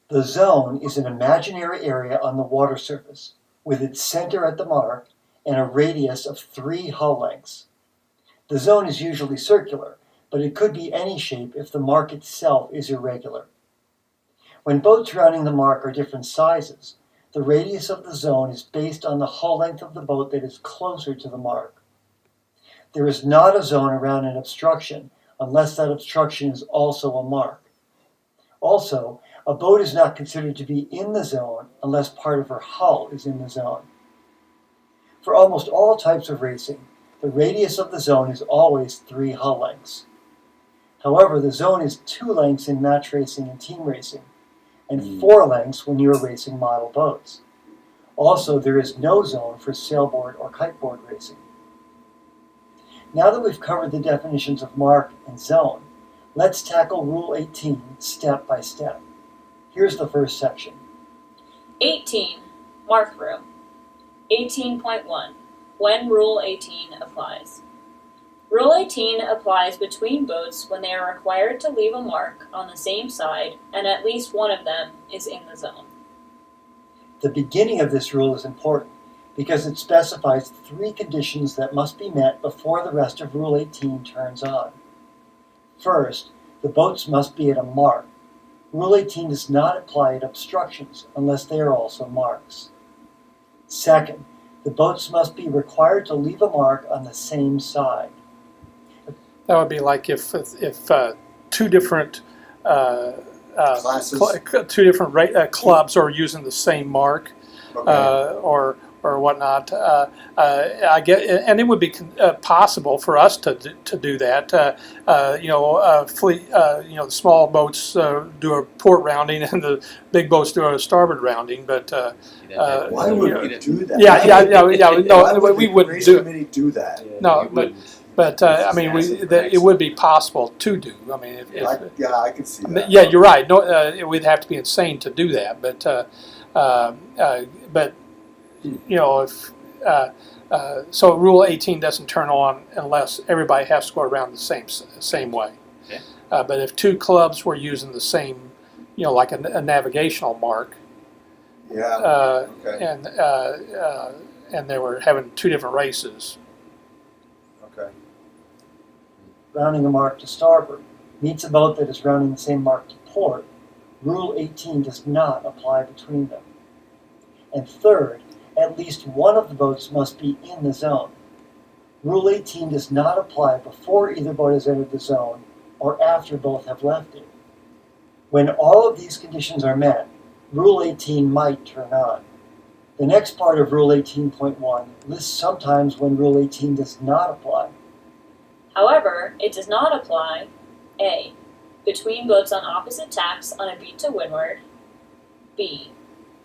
Speaker 1: The zone is an imaginary area on the water surface, with its center at the mark and a radius of 3 hull lengths. The zone is usually circular, but it could be any shape if the mark itself is irregular. When boats surrounding the mark are different sizes, The radius of the zone is based on the hull length of the boat that is closer to the mark. There is not a zone around an obstruction unless that obstruction is also a mark. Also, a boat is not considered to be in the zone unless part of her hull is in the zone. For almost all types of racing, the radius of the zone is always 3 hull lengths. However, the zone is 2 lengths in match racing and team racing, and 4 lengths when you are racing model boats. Also, there is no zone for sailboard or kiteboard racing. Now that we've covered the definitions of mark and zone, let's tackle Rule 18 step by step. Here's the first section.
Speaker 5: 18. Mark room. 18.1. When Rule 18 applies. Rule 18 applies between boats when they are required to leave a mark on the same side and at least one of them is in the zone.
Speaker 1: The beginning of this rule is important because it specifies 3 conditions that must be met before the rest of Rule 18 turns on. First, the boats must be at a mark. Rule 18 does not apply at obstructions unless they are also marks. Second, the boats must be required to leave a mark on the same side.
Speaker 4: That would be like if 2 different
Speaker 2: Classes.
Speaker 4: two different clubs are using the same mark,
Speaker 2: Okay.
Speaker 4: or whatnot. I get, and it would be possible for us to do that. Fleet. The small boats do a port rounding, and the big boats do a starboard rounding. But
Speaker 2: Why would we do that?
Speaker 4: yeah.
Speaker 2: Why
Speaker 4: No,
Speaker 2: would
Speaker 4: we
Speaker 2: the
Speaker 4: wouldn't
Speaker 2: race
Speaker 4: do it.
Speaker 2: committee do that?
Speaker 4: No, but I mean, it would be possible to do. I mean,
Speaker 2: I can see that.
Speaker 4: yeah, you're right. No, we'd have to be insane to do that. But if so, Rule 18 doesn't turn on unless everybody has to go around the same way.
Speaker 7: Okay.
Speaker 4: But if 2 clubs were using the same, like a navigational mark,
Speaker 2: Yeah. Okay.
Speaker 4: and they were having 2 different races.
Speaker 2: Okay.
Speaker 1: Rounding a mark to starboard meets a boat that is rounding the same mark to port, Rule 18 does not apply between them. And third, at least one of the boats must be in the zone. Rule 18 does not apply before either boat has entered the zone or after both have left it. When all of these conditions are met, Rule 18 might turn on. The next part of Rule 18.1 lists sometimes when Rule 18 does not apply.
Speaker 5: However, it does not apply A. Between boats on opposite tacks on a beat to windward. B.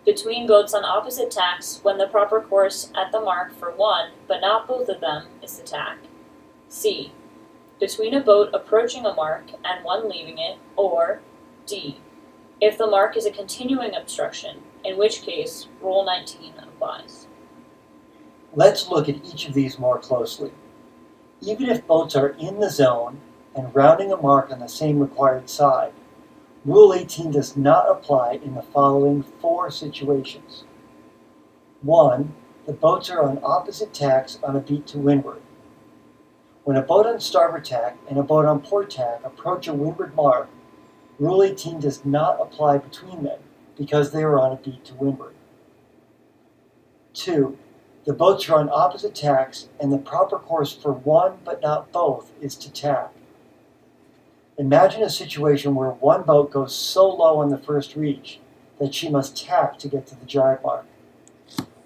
Speaker 5: Between boats on opposite tacks when the proper course at the mark for one, but not both of them, is the tack. C. Between a boat approaching a mark and one leaving it, or D. If the mark is a continuing obstruction, in which case Rule 19 applies.
Speaker 1: Let's look at each of these more closely. Even if boats are in the zone and rounding a mark on the same required side, Rule 18 does not apply in the following 4 situations. 1. The boats are on opposite tacks on a beat to windward. When a boat on starboard tack and a boat on port tack approach a windward mark, Rule 18 does not apply between them because they are on a beat to windward. 2. The boats are on opposite tacks and the proper course for one but not both is to tack. Imagine a situation where one boat goes so low on the first reach that she must tack to get to the jibe mark.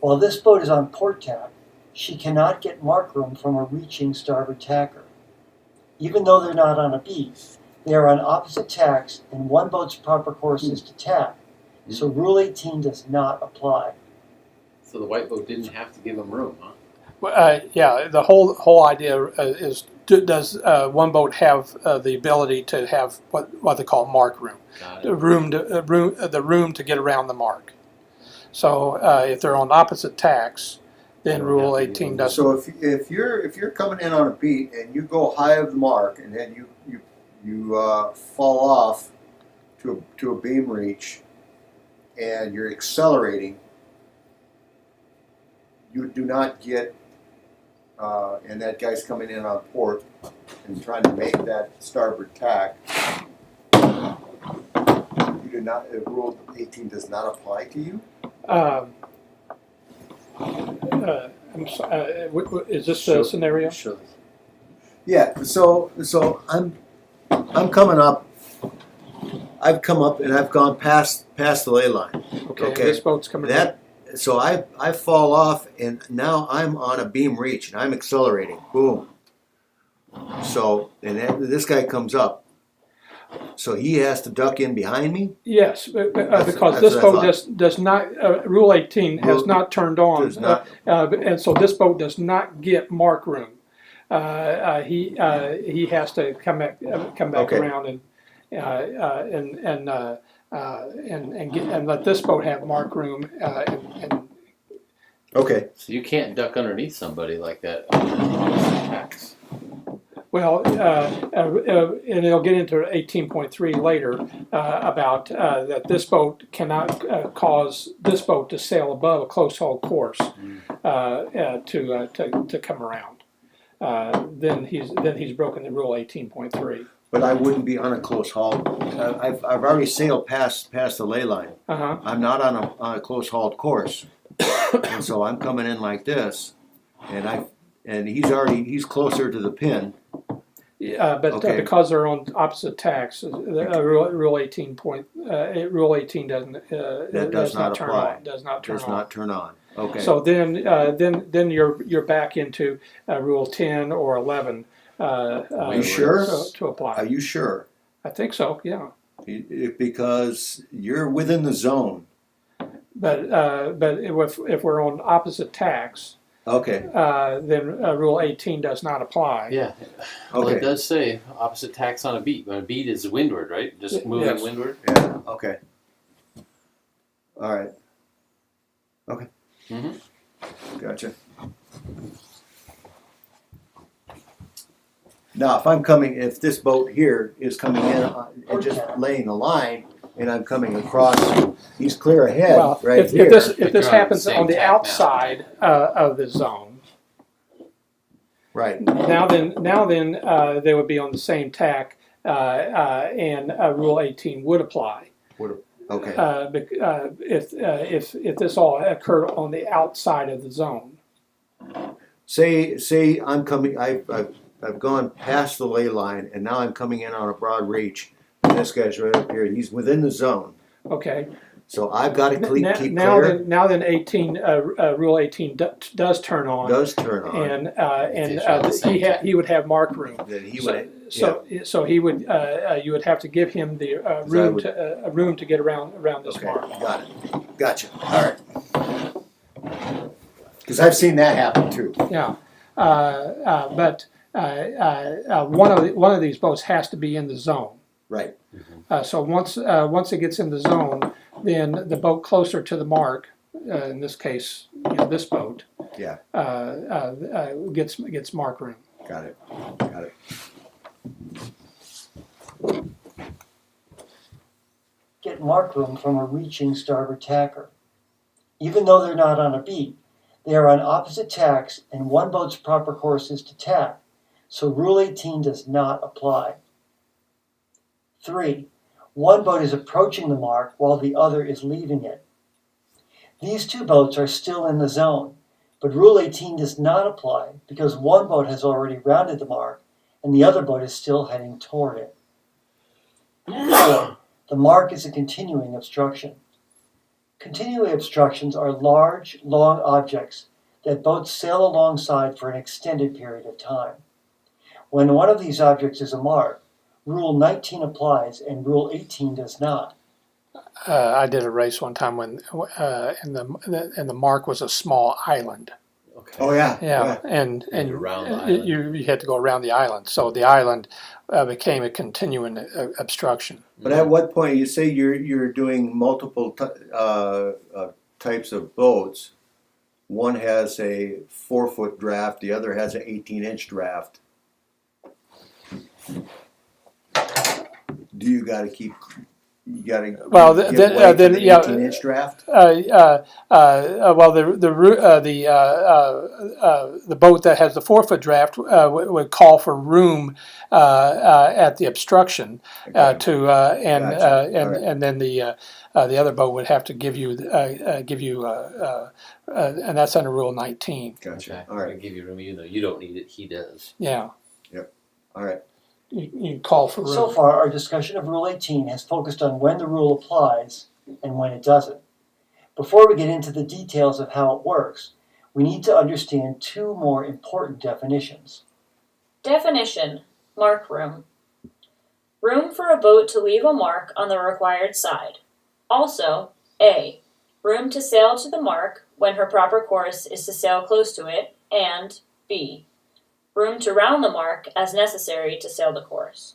Speaker 1: While this boat is on port tack, she cannot get mark room from a reaching starboard tacker. Even though they're not on a beat, they are on opposite tacks and one boat's proper course is to tack, so Rule 18 does not apply.
Speaker 7: So the white boat didn't have to give them room, huh?
Speaker 4: The whole idea is, does one boat have the ability to have what they call mark room,
Speaker 7: Got
Speaker 4: the
Speaker 7: it.
Speaker 4: room to get around the mark. So if they're on opposite tacks, then
Speaker 7: They don't
Speaker 4: Rule
Speaker 7: have to
Speaker 4: 18
Speaker 7: give
Speaker 4: doesn't.
Speaker 2: So if you're coming in on a beat and you go high of the mark and then you fall off to a beam reach and you're accelerating, you do not get and that guy's coming in on port and trying to make that starboard tack. You do not. Rule 18 does not apply to you.
Speaker 4: Is this a scenario?
Speaker 7: Sure.
Speaker 6: Yeah, so I'm coming up. I've come up and I've gone past the ley line.
Speaker 4: Okay,
Speaker 6: Okay.
Speaker 4: this boat's coming in.
Speaker 6: That so I fall off and now I'm on a beam reach and I'm accelerating. Boom. So and this guy comes up. So he has to duck in behind me.
Speaker 4: Yes,
Speaker 6: That's
Speaker 4: because
Speaker 6: what
Speaker 4: this
Speaker 6: I
Speaker 4: boat
Speaker 6: thought.
Speaker 4: does not, Rule 18 has
Speaker 6: Rule-
Speaker 4: not turned on.
Speaker 6: does not.
Speaker 4: And so this boat does not get mark room. He has to come back
Speaker 6: Okay.
Speaker 4: around and let this boat have mark room. And
Speaker 6: Okay.
Speaker 7: So you can't duck underneath somebody like that. Tax.
Speaker 4: well, and it'll get into 18.3 later about that this boat cannot cause this boat to sail above a close haul course to come around. Then he's broken the rule 18.3.
Speaker 6: But I wouldn't be on a close haul. I've already sailed past the ley line.
Speaker 4: Uh-huh.
Speaker 6: I'm not on a close hauled course, and so I'm coming in like this, and he's closer to the pin.
Speaker 4: But
Speaker 6: Okay.
Speaker 4: because they're on opposite tacks, rule 18 rule 18 doesn't
Speaker 6: does not
Speaker 4: turn
Speaker 6: apply.
Speaker 4: on. Does not turn
Speaker 6: Does
Speaker 4: on.
Speaker 6: not turn on. Okay.
Speaker 4: So then you're back into rule 10 or 11.
Speaker 6: Are you sure?
Speaker 4: To apply?
Speaker 6: Are you sure?
Speaker 4: I think so. Yeah.
Speaker 6: Because you're within the zone.
Speaker 4: But if we're on opposite tacks,
Speaker 6: Okay.
Speaker 4: then rule 18 does not apply.
Speaker 7: Yeah. Well,
Speaker 6: Okay.
Speaker 7: it does say opposite tax on a beat, but a beat is windward, right? Just moving
Speaker 4: Yes.
Speaker 7: windward.
Speaker 6: Yeah. Okay. All right. Okay.
Speaker 7: Mhm.
Speaker 6: Gotcha. Now, if this boat here is coming in and just laying the line, and I'm coming across, he's clear ahead
Speaker 4: Well,
Speaker 6: right
Speaker 4: if
Speaker 6: here.
Speaker 4: this
Speaker 7: But you're on
Speaker 4: happens
Speaker 7: the same
Speaker 4: on the
Speaker 7: tack now.
Speaker 4: outside of the zone,
Speaker 6: Right.
Speaker 4: now then they would be on the same tack, and rule 18 would apply.
Speaker 6: Okay.
Speaker 4: If this all occurred on the outside of the zone.
Speaker 6: Say I'm coming. I've gone past the ley line, and now I'm coming in on a broad reach. And this guy's right up here. He's within the zone,
Speaker 4: Okay.
Speaker 6: so I've got to keep
Speaker 4: Now
Speaker 6: clear.
Speaker 4: then 18 rule 18 does turn on.
Speaker 6: Does turn on.
Speaker 4: And
Speaker 7: If you're on the same tack.
Speaker 4: he would have mark room.
Speaker 6: Then he
Speaker 4: So,
Speaker 6: would.
Speaker 4: so he would you would have to give him the room to get around this
Speaker 6: Okay.
Speaker 4: mark.
Speaker 6: Got it. Gotcha. All right. Because I've seen that happen too.
Speaker 4: Yeah, but one of these boats has to be in the zone.
Speaker 6: Right.
Speaker 4: So once it gets in the zone, then the boat closer to the mark, in this case, this boat,
Speaker 6: Yeah.
Speaker 4: gets mark room.
Speaker 6: Got it. Got it.
Speaker 1: Get mark room from a reaching starboard tacker. Even though they're not on a beat, they are on opposite tacks and one boat's proper course is to tack, so Rule 18 does not apply. 3. One boat is approaching the mark while the other is leaving it. These two boats are still in the zone, but Rule 18 does not apply because one boat has already rounded the mark and the other boat is still heading toward it. 4. The mark is a continuing obstruction. Continuing obstructions are large, long objects that boats sail alongside for an extended period of time. When one of these objects is a mark, Rule 19 applies and Rule 18 does not.
Speaker 4: I did a race one time when and the mark was a small island.
Speaker 7: Okay.
Speaker 6: Oh yeah.
Speaker 4: Yeah, and
Speaker 7: around the island.
Speaker 4: you had to go around the island, so the island became a continuing obstruction.
Speaker 6: But at what point you say you're doing multiple types of boats? One has a 4-foot draft, the other has an 18-inch draft. Do you got to keep You gotta
Speaker 4: Well,
Speaker 6: give
Speaker 4: then-
Speaker 6: way to
Speaker 4: then,
Speaker 6: the
Speaker 4: yeah,
Speaker 6: 18-inch draft.
Speaker 4: Well, the boat that has the 4-foot draft would call for room at the obstruction
Speaker 6: Okay.
Speaker 4: to
Speaker 6: Gotcha. Alright.
Speaker 4: and then the other boat would have to give you and that's under Rule 19.
Speaker 6: Gotcha.
Speaker 7: Okay.
Speaker 6: All
Speaker 7: I
Speaker 6: right.
Speaker 7: give you room, even though you don't need it, he does.
Speaker 4: Yeah,
Speaker 6: All right.
Speaker 4: you call for room.
Speaker 1: So far, our discussion of Rule 18 has focused on when the rule applies and when it doesn't. Before we get into the details of how it works, we need to understand two more important definitions.
Speaker 5: Definition: mark room. Room for a boat to leave a mark on the required side. Also, A. Room to sail to the mark when her proper course is to sail close to it, and B. Room to round the mark as necessary to sail the course.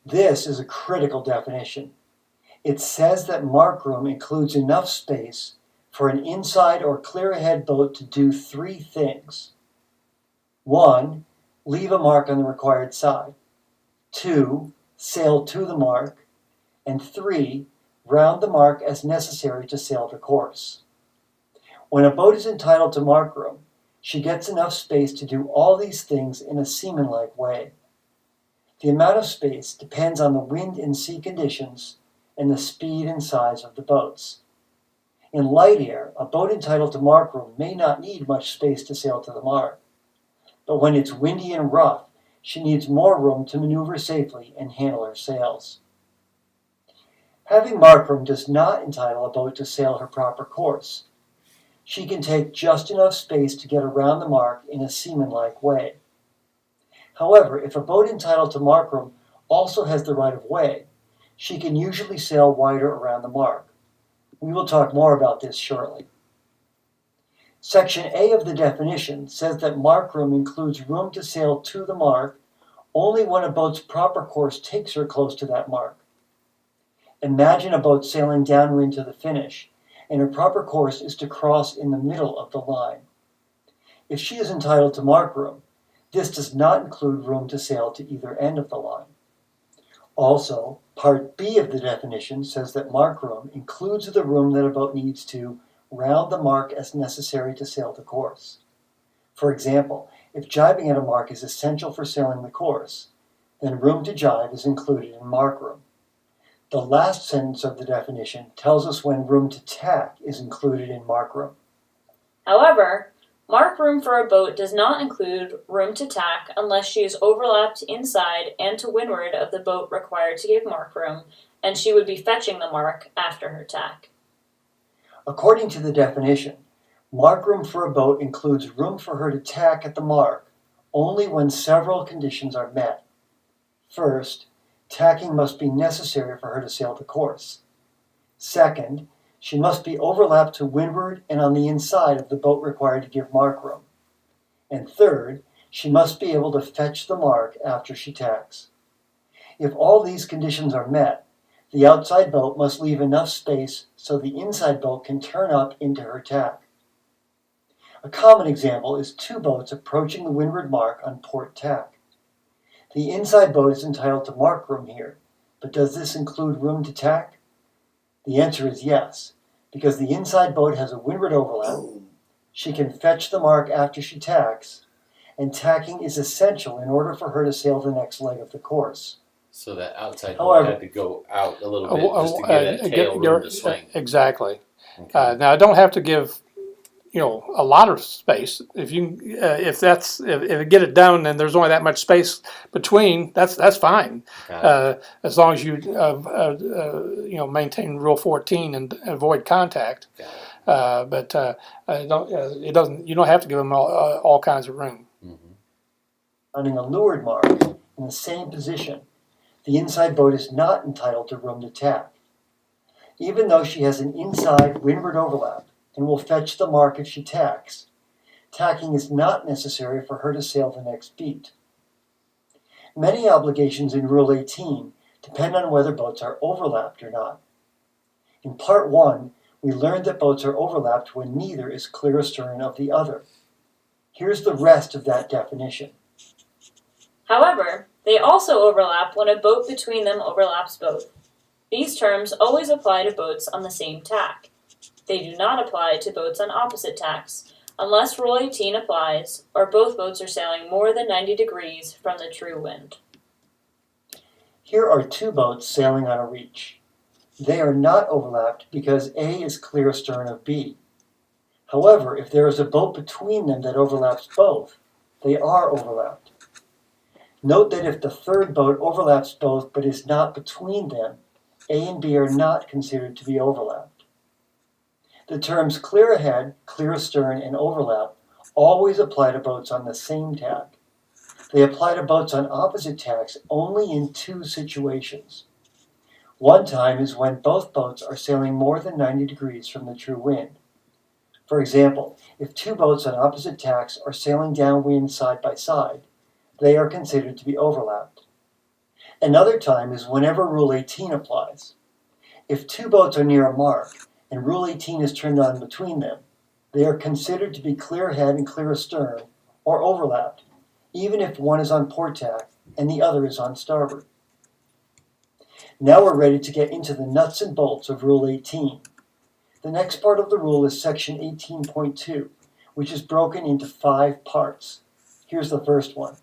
Speaker 1: This is a critical definition. It says that mark room includes enough space for an inside or clear ahead boat to do three things. 1. Leave a mark on the required side. 2. Sail to the mark. And 3. Round the mark as necessary to sail the course. When a boat is entitled to mark room, she gets enough space to do all these things in a seaman-like way. The amount of space depends on the wind and sea conditions and the speed and size of the boats. In light air, a boat entitled to mark room may not need much space to sail to the mark. But when it's windy and rough, she needs more room to maneuver safely and handle her sails. Having mark room does not entitle a boat to sail her proper course. She can take just enough space to get around the mark in a seaman-like way. However, if a boat entitled to mark room also has the right of way, she can usually sail wider around the mark. We will talk more about this shortly. Section A of the definition says that mark room includes room to sail to the mark only when a boat's proper course takes her close to that mark. Imagine a boat sailing downwind to the finish, and her proper course is to cross in the middle of the line. If she is entitled to mark room, this does not include room to sail to either end of the line. Also, Part B of the definition says that mark room includes the room that a boat needs to round the mark as necessary to sail the course. For example, if jibing at a mark is essential for sailing the course, then room to jibe is included in mark room. The last sentence of the definition tells us when room to tack is included in mark room.
Speaker 5: However, mark room for a boat does not include room to tack unless she is overlapped inside and to windward of the boat required to give mark room, and she would be fetching the mark after her tack.
Speaker 1: According to the definition, mark room for a boat includes room for her to tack at the mark only when several conditions are met. First, tacking must be necessary for her to sail the course. Second, she must be overlapped to windward and on the inside of the boat required to give mark room. And third, she must be able to fetch the mark after she tacks. If all these conditions are met, the outside boat must leave enough space so the inside boat can turn up into her tack. A common example is two boats approaching the windward mark on port tack. The inside boat is entitled to mark room here, but does this include room to tack? The answer is yes, because the inside boat has a windward overlap, she can fetch the mark after she tacks, and tacking is essential in order for her to sail the next leg of the course.
Speaker 7: So that outside
Speaker 1: However-
Speaker 7: boat had to go out a little bit just to get that tail room to swing.
Speaker 4: Exactly.
Speaker 7: Okay.
Speaker 4: Now I don't have to give, a lot of space. If you if you get it done and there's only that much space between, that's fine.
Speaker 7: Got it.
Speaker 4: As long as you maintain Rule 14 and avoid contact.
Speaker 7: Got it.
Speaker 4: But it doesn't. You don't have to give them all kinds of room.
Speaker 7: Mhm.
Speaker 1: Running a leeward mark in the same position, the inside boat is not entitled to room to tack. Even though she has an inside windward overlap and will fetch the mark if she tacks, tacking is not necessary for her to sail the next beat. Many obligations in Rule 18 depend on whether boats are overlapped or not. In Part 1, we learned that boats are overlapped when neither is clear astern of the other. Here's the rest of that definition.
Speaker 5: However, they also overlap when a boat between them overlaps both. These terms always apply to boats on the same tack. They do not apply to boats on opposite tacks, unless Rule 18 applies, or both boats are sailing more than 90 degrees from the true wind.
Speaker 1: Here are two boats sailing on a reach. They are not overlapped because A is clear astern of B. However, if there is a boat between them that overlaps both, they are overlapped. Note that if the third boat overlaps both but is not between them, A and B are not considered to be overlapped. The terms clear ahead, clear astern, and overlap always apply to boats on the same tack. They apply to boats on opposite tacks only in two situations. One time is when both boats are sailing more than 90 degrees from the true wind. For example, if two boats on opposite tacks are sailing downwind side by side, they are considered to be overlapped. Another time is whenever Rule 18 applies. If two boats are near a mark and Rule 18 is turned on between them, they are considered to be clear ahead and clear astern, or overlapped, even if one is on port tack and the other is on starboard. Now we're ready to get into the nuts and bolts of Rule 18. The next part of the rule is Section 18.2, which is broken into 5 parts. Here's the first one.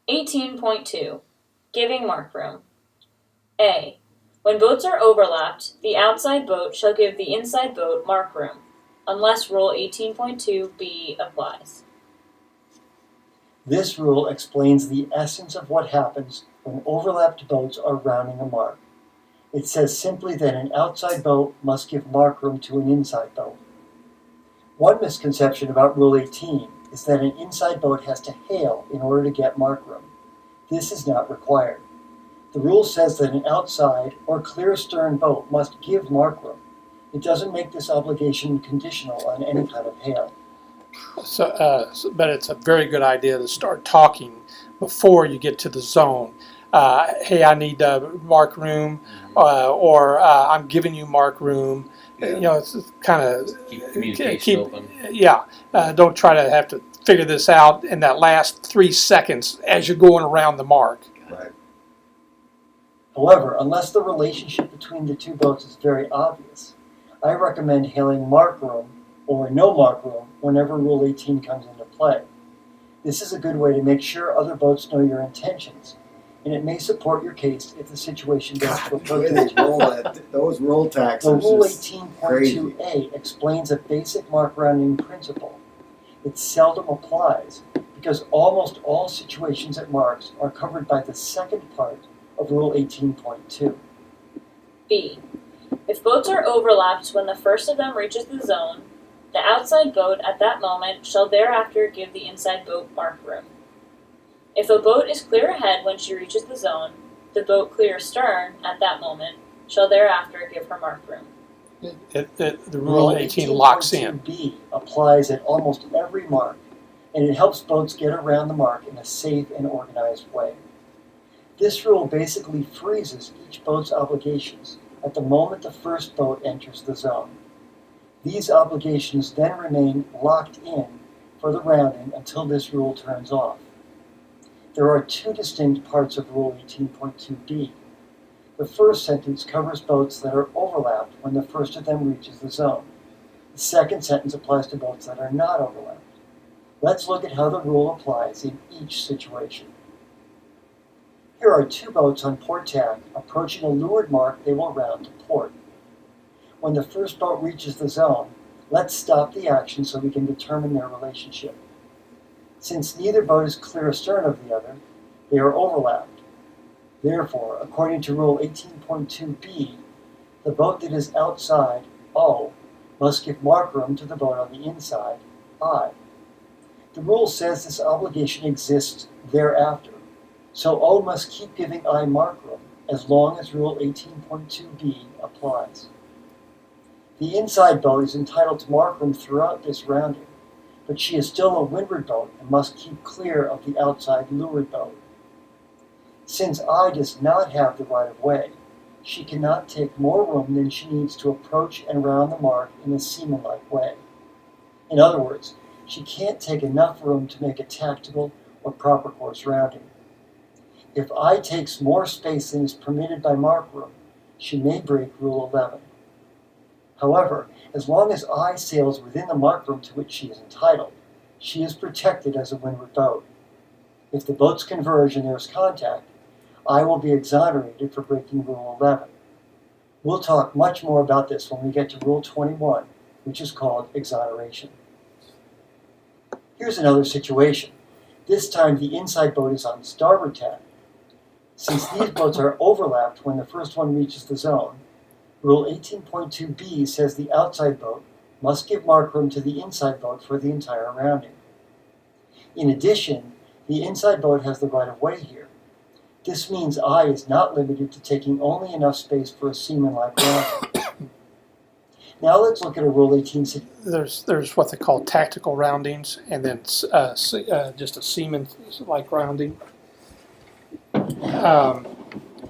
Speaker 5: 18.2. Giving mark room. A. When boats are overlapped, the outside boat shall give the inside boat mark room, unless Rule 18.2b applies.
Speaker 1: This rule explains the essence of what happens when overlapped boats are rounding a mark. It says simply that an outside boat must give mark room to an inside boat. One misconception about Rule 18 is that an inside boat has to hail in order to get mark room. This is not required. The rule says that an outside or clear stern boat must give mark room. It doesn't make this obligation conditional on any kind of hail.
Speaker 4: But it's a very good idea to start talking before you get to the zone. Hey, I need mark room, or I'm giving you mark room. It's kind of
Speaker 7: Keep communication open.
Speaker 4: Yeah, don't try to have to figure this out in that last 3 seconds as you're going around the mark.
Speaker 2: Right.
Speaker 1: However, unless the relationship between the two boats is very obvious, I recommend hailing mark room or no mark room whenever Rule 18 comes into play. This is a good way to make sure other boats know your intentions, and it may support your case if the situation does to approach
Speaker 2: Those roll taxes.
Speaker 1: The Rule
Speaker 2: just
Speaker 1: 18.2a explains a basic mark rounding principle. It seldom applies because almost all situations at marks are covered by the second part of Rule 18.2.
Speaker 5: B. If boats are overlapped when the first of them reaches the zone, the outside boat at that moment shall thereafter give the inside boat mark room. If a boat is clear ahead when she reaches the zone, the boat clear astern at that moment shall thereafter give her mark room.
Speaker 4: The Rule 18 locks in.
Speaker 1: 18.2b applies at almost every mark, and it helps boats get around the mark in a safe and organized way. This rule basically freezes each boat's obligations at the moment the first boat enters the zone. These obligations then remain locked in for the rounding until this rule turns off. There are 2 distinct parts of Rule 18.2b. The first sentence covers boats that are overlapped when the first of them reaches the zone. The second sentence applies to boats that are not overlapped. Let's look at how the rule applies in each situation. Here are 2 boats on port tack approaching a leeward mark they will round to port. When the first boat reaches the zone, let's stop the action so we can determine their relationship. Since neither boat is clear astern of the other, they are overlapped. Therefore, according to Rule 18.2b, the boat that is outside, O, must give mark room to the boat on the inside, I. The rule says this obligation exists thereafter, so O must keep giving I mark room as long as Rule 18.2b applies. The inside boat is entitled to mark room throughout this rounding, but she is still a windward boat and must keep clear of the outside leeward boat. Since I does not have the right of way, she cannot take more room than she needs to approach and round the mark in a seamanlike way. In other words, she can't take enough room to make a tactical or proper course rounding. If I takes more space than is permitted by mark room, she may break Rule 11. However, as long as I sails within the mark room to which she is entitled, she is protected as a windward boat. If the boats converge and there is contact, I will be exonerated for breaking Rule 11. We'll talk much more about this when we get to Rule 21, which is called exoneration. Here's another situation. This time the inside boat is on the starboard tack. Since these boats are overlapped when the first one reaches the zone, Rule 18.2b says the outside boat must give mark room to the inside boat for the entire rounding. In addition, the inside boat has the right of way here. This means I is not limited to taking only enough space for a seaman-like rounding. Now let's look at a Rule 18.
Speaker 4: There's what they call tactical roundings, and then just a seaman-like rounding.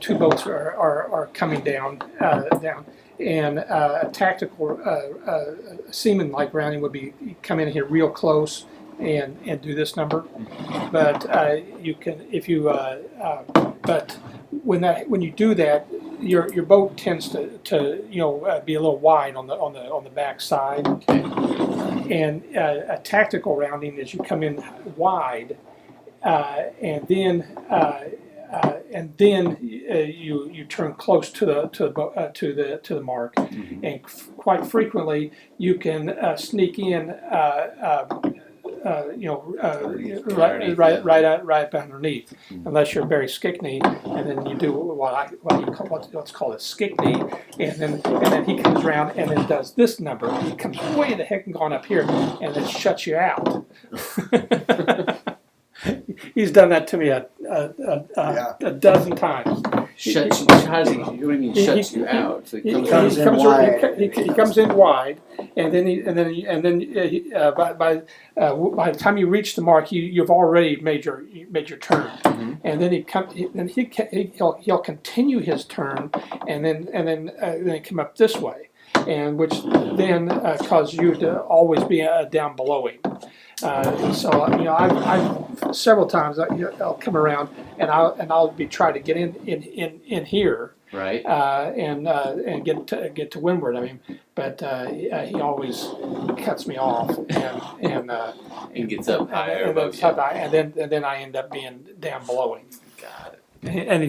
Speaker 4: Two boats are coming down, and a tactical seaman-like rounding would be you come in here real close and do this number, but you can if you but when you do that, your boat tends to be a little wide on the back side, and a tactical rounding is you come in wide, and then you turn close to the mark, and quite frequently you can sneak in right underneath, unless you're Barry Stickney, and then you do what's called a Stickney, and then he comes around and then does this number. He comes way the heck and gone up here, and then shuts you out. He's done that to me a dozen times.
Speaker 7: Shuts you. How does he? What do you mean shuts you out? So
Speaker 4: He
Speaker 2: comes in wide.
Speaker 4: He comes in wide, and then by the time you reach the mark, you've already made your turn, and then he'll continue his turn, and then come up this way, and which then causes you to always be down below him. So I've several times I'll come around and I'll be trying to get in here,
Speaker 7: right?
Speaker 4: And get to windward. I mean, but he always cuts me off
Speaker 7: And gets up higher above you.
Speaker 4: and then I end up being down below him.
Speaker 7: Got it.
Speaker 4: And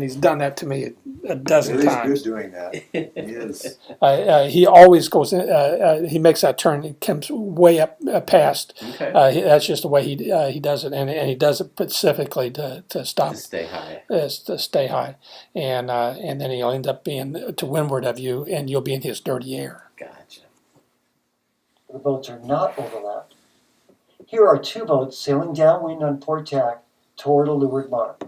Speaker 4: he's done that to me a dozen
Speaker 2: He is
Speaker 4: times.
Speaker 2: good doing that. He is.
Speaker 4: He always goes in. He makes that turn. He comes way up past.
Speaker 7: Okay.
Speaker 4: That's just the way he does it, and he does it specifically to stop,
Speaker 7: To stay high.
Speaker 4: to stay high, and then he'll end up being to windward of you, and you'll be in his dirty air.
Speaker 7: Gotcha.
Speaker 1: The boats are not overlapped. Here are two boats sailing downwind on port tack toward a leeward mark.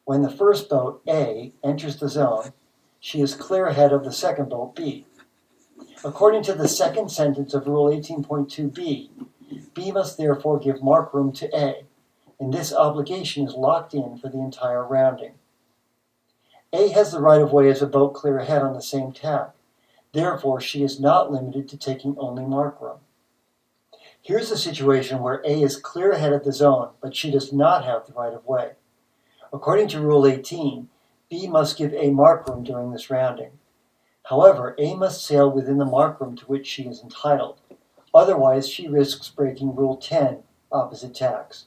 Speaker 1: When the first boat, A, enters the zone, she is clear ahead of the second boat, B. According to the second sentence of Rule 18.2b, B must therefore give mark room to A, and this obligation is locked in for the entire rounding. A has the right of way as a boat clear ahead on the same tack. Therefore, she is not limited to taking only mark room. Here's a situation where A is clear ahead of the zone, but she does not have the right of way. According to Rule 18, B must give A mark room during this rounding. However, A must sail within the mark room to which she is entitled. Otherwise, she risks breaking Rule 10, opposite tacks.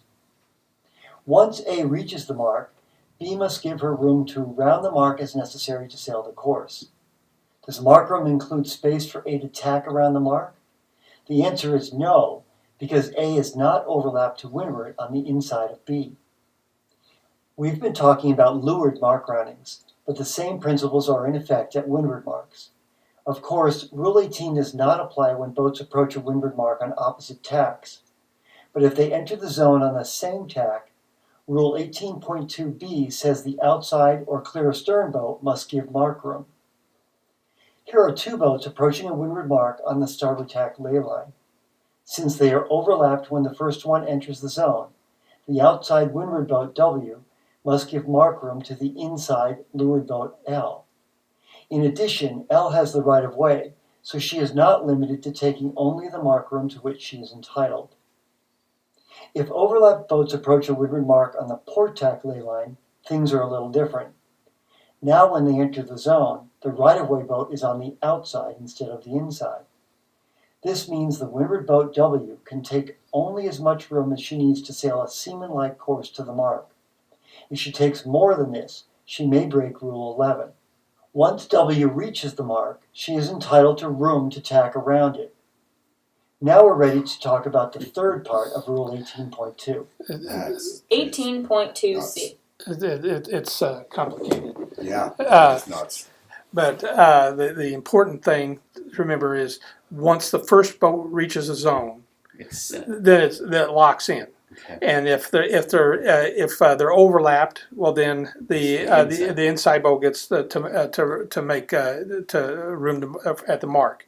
Speaker 1: Once A reaches the mark, B must give her room to round the mark as necessary to sail the course. Does mark room include space for A to tack around the mark? The answer is no, because A is not overlapped to windward on the inside of B. We've been talking about leeward mark roundings, but the same principles are in effect at windward marks. Of course, Rule 18 does not apply when boats approach a windward mark on opposite tacks. But if they enter the zone on the same tack, Rule 18.2b says the outside or clear astern boat must give mark room. Here are two boats approaching a windward mark on the starboard tack ley line. Since they are overlapped when the first one enters the zone, the outside windward boat W must give mark room to the inside leeward boat L. In addition, L has the right of way, so she is not limited to taking only the mark room to which she is entitled. If overlapped boats approach a windward mark on the port tack ley line, things are a little different. Now when they enter the zone, the right-of-way boat is on the outside instead of the inside. This means the windward boat W can take only as much room as she needs to sail a seaman-like course to the mark. If she takes more than this, she may break Rule 11. Once W reaches the mark, she is entitled to room to tack around it. Now we're ready to talk about the third part of Rule 18.2.
Speaker 2: That's
Speaker 5: 18.2C.
Speaker 4: It's complicated.
Speaker 2: yeah,
Speaker 4: Uh,
Speaker 2: that's nuts.
Speaker 4: But the important thing to remember is once the first boat reaches a zone,
Speaker 7: It's set.
Speaker 4: then it locks in.
Speaker 7: Okay.
Speaker 4: And if they're overlapped, well then the inside boat gets to make to room to, at the mark.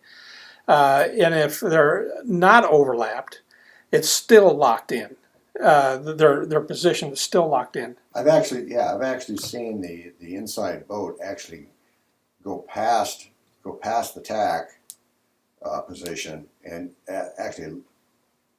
Speaker 4: And if they're not overlapped, it's still locked in. Their position is still locked in.
Speaker 2: I've actually seen the inside boat actually go past the tack position and actually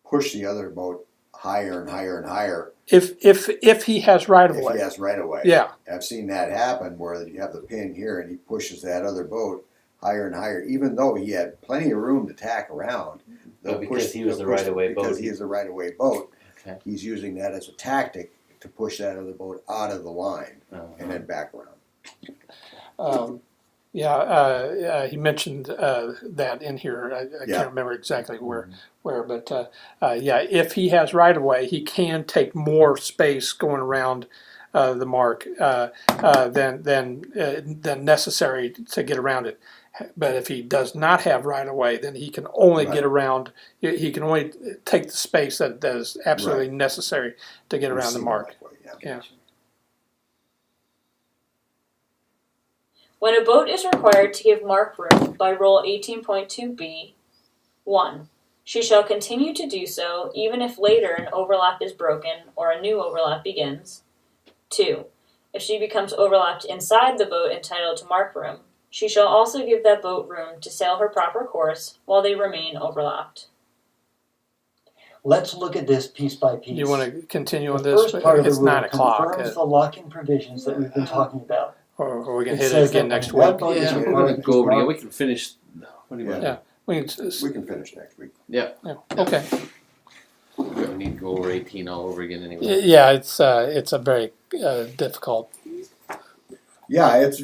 Speaker 2: push the other boat higher and higher and higher
Speaker 4: If he has right of
Speaker 2: if
Speaker 4: way.
Speaker 2: he has right of way.
Speaker 4: Yeah.
Speaker 2: I've seen that happen where you have the pin here and he pushes that other boat higher and higher, even though he had plenty of room to tack around.
Speaker 8: But because he was the right-of-way boat.
Speaker 2: Because he is the right of way boat,
Speaker 7: Okay.
Speaker 2: he's using that as a tactic to push that other boat out of the line and then back around.
Speaker 4: He mentioned that in here. I
Speaker 2: Yeah.
Speaker 4: can't remember exactly where, but if he has right of way, he can take more space going around the mark than necessary to get around it. But if he does not have right of way, then he can only
Speaker 2: Right.
Speaker 4: get around. He can only take the space that is absolutely necessary to get around the mark. Yeah.
Speaker 5: When a boat is required to give mark room by Rule 18.2b, 1. She shall continue to do so even if later an overlap is broken or a new overlap begins. 2. If she becomes overlapped inside the boat entitled to mark room, she shall also give that boat room to sail her proper course while they remain overlapped.
Speaker 1: Let's look at this piece by piece.
Speaker 4: Do you want to continue on
Speaker 1: The
Speaker 4: this?
Speaker 1: first part of the
Speaker 4: It's
Speaker 1: rule
Speaker 4: 9:00,
Speaker 1: confirms the locking provisions that we've been talking about.
Speaker 4: or we can
Speaker 1: It
Speaker 4: hit it
Speaker 1: says
Speaker 4: again
Speaker 1: that
Speaker 4: next
Speaker 1: one
Speaker 4: week.
Speaker 1: boat is
Speaker 7: Yeah, we're
Speaker 1: required
Speaker 7: gonna
Speaker 1: to
Speaker 7: go over it again.
Speaker 1: mark-
Speaker 7: We can finish. What do you want?
Speaker 4: Yeah. We can just,
Speaker 2: We can finish next week.
Speaker 4: yeah, okay.
Speaker 7: We need to go over 18 all over again anyway.
Speaker 4: Yeah, it's a very difficult
Speaker 2: Yeah, it's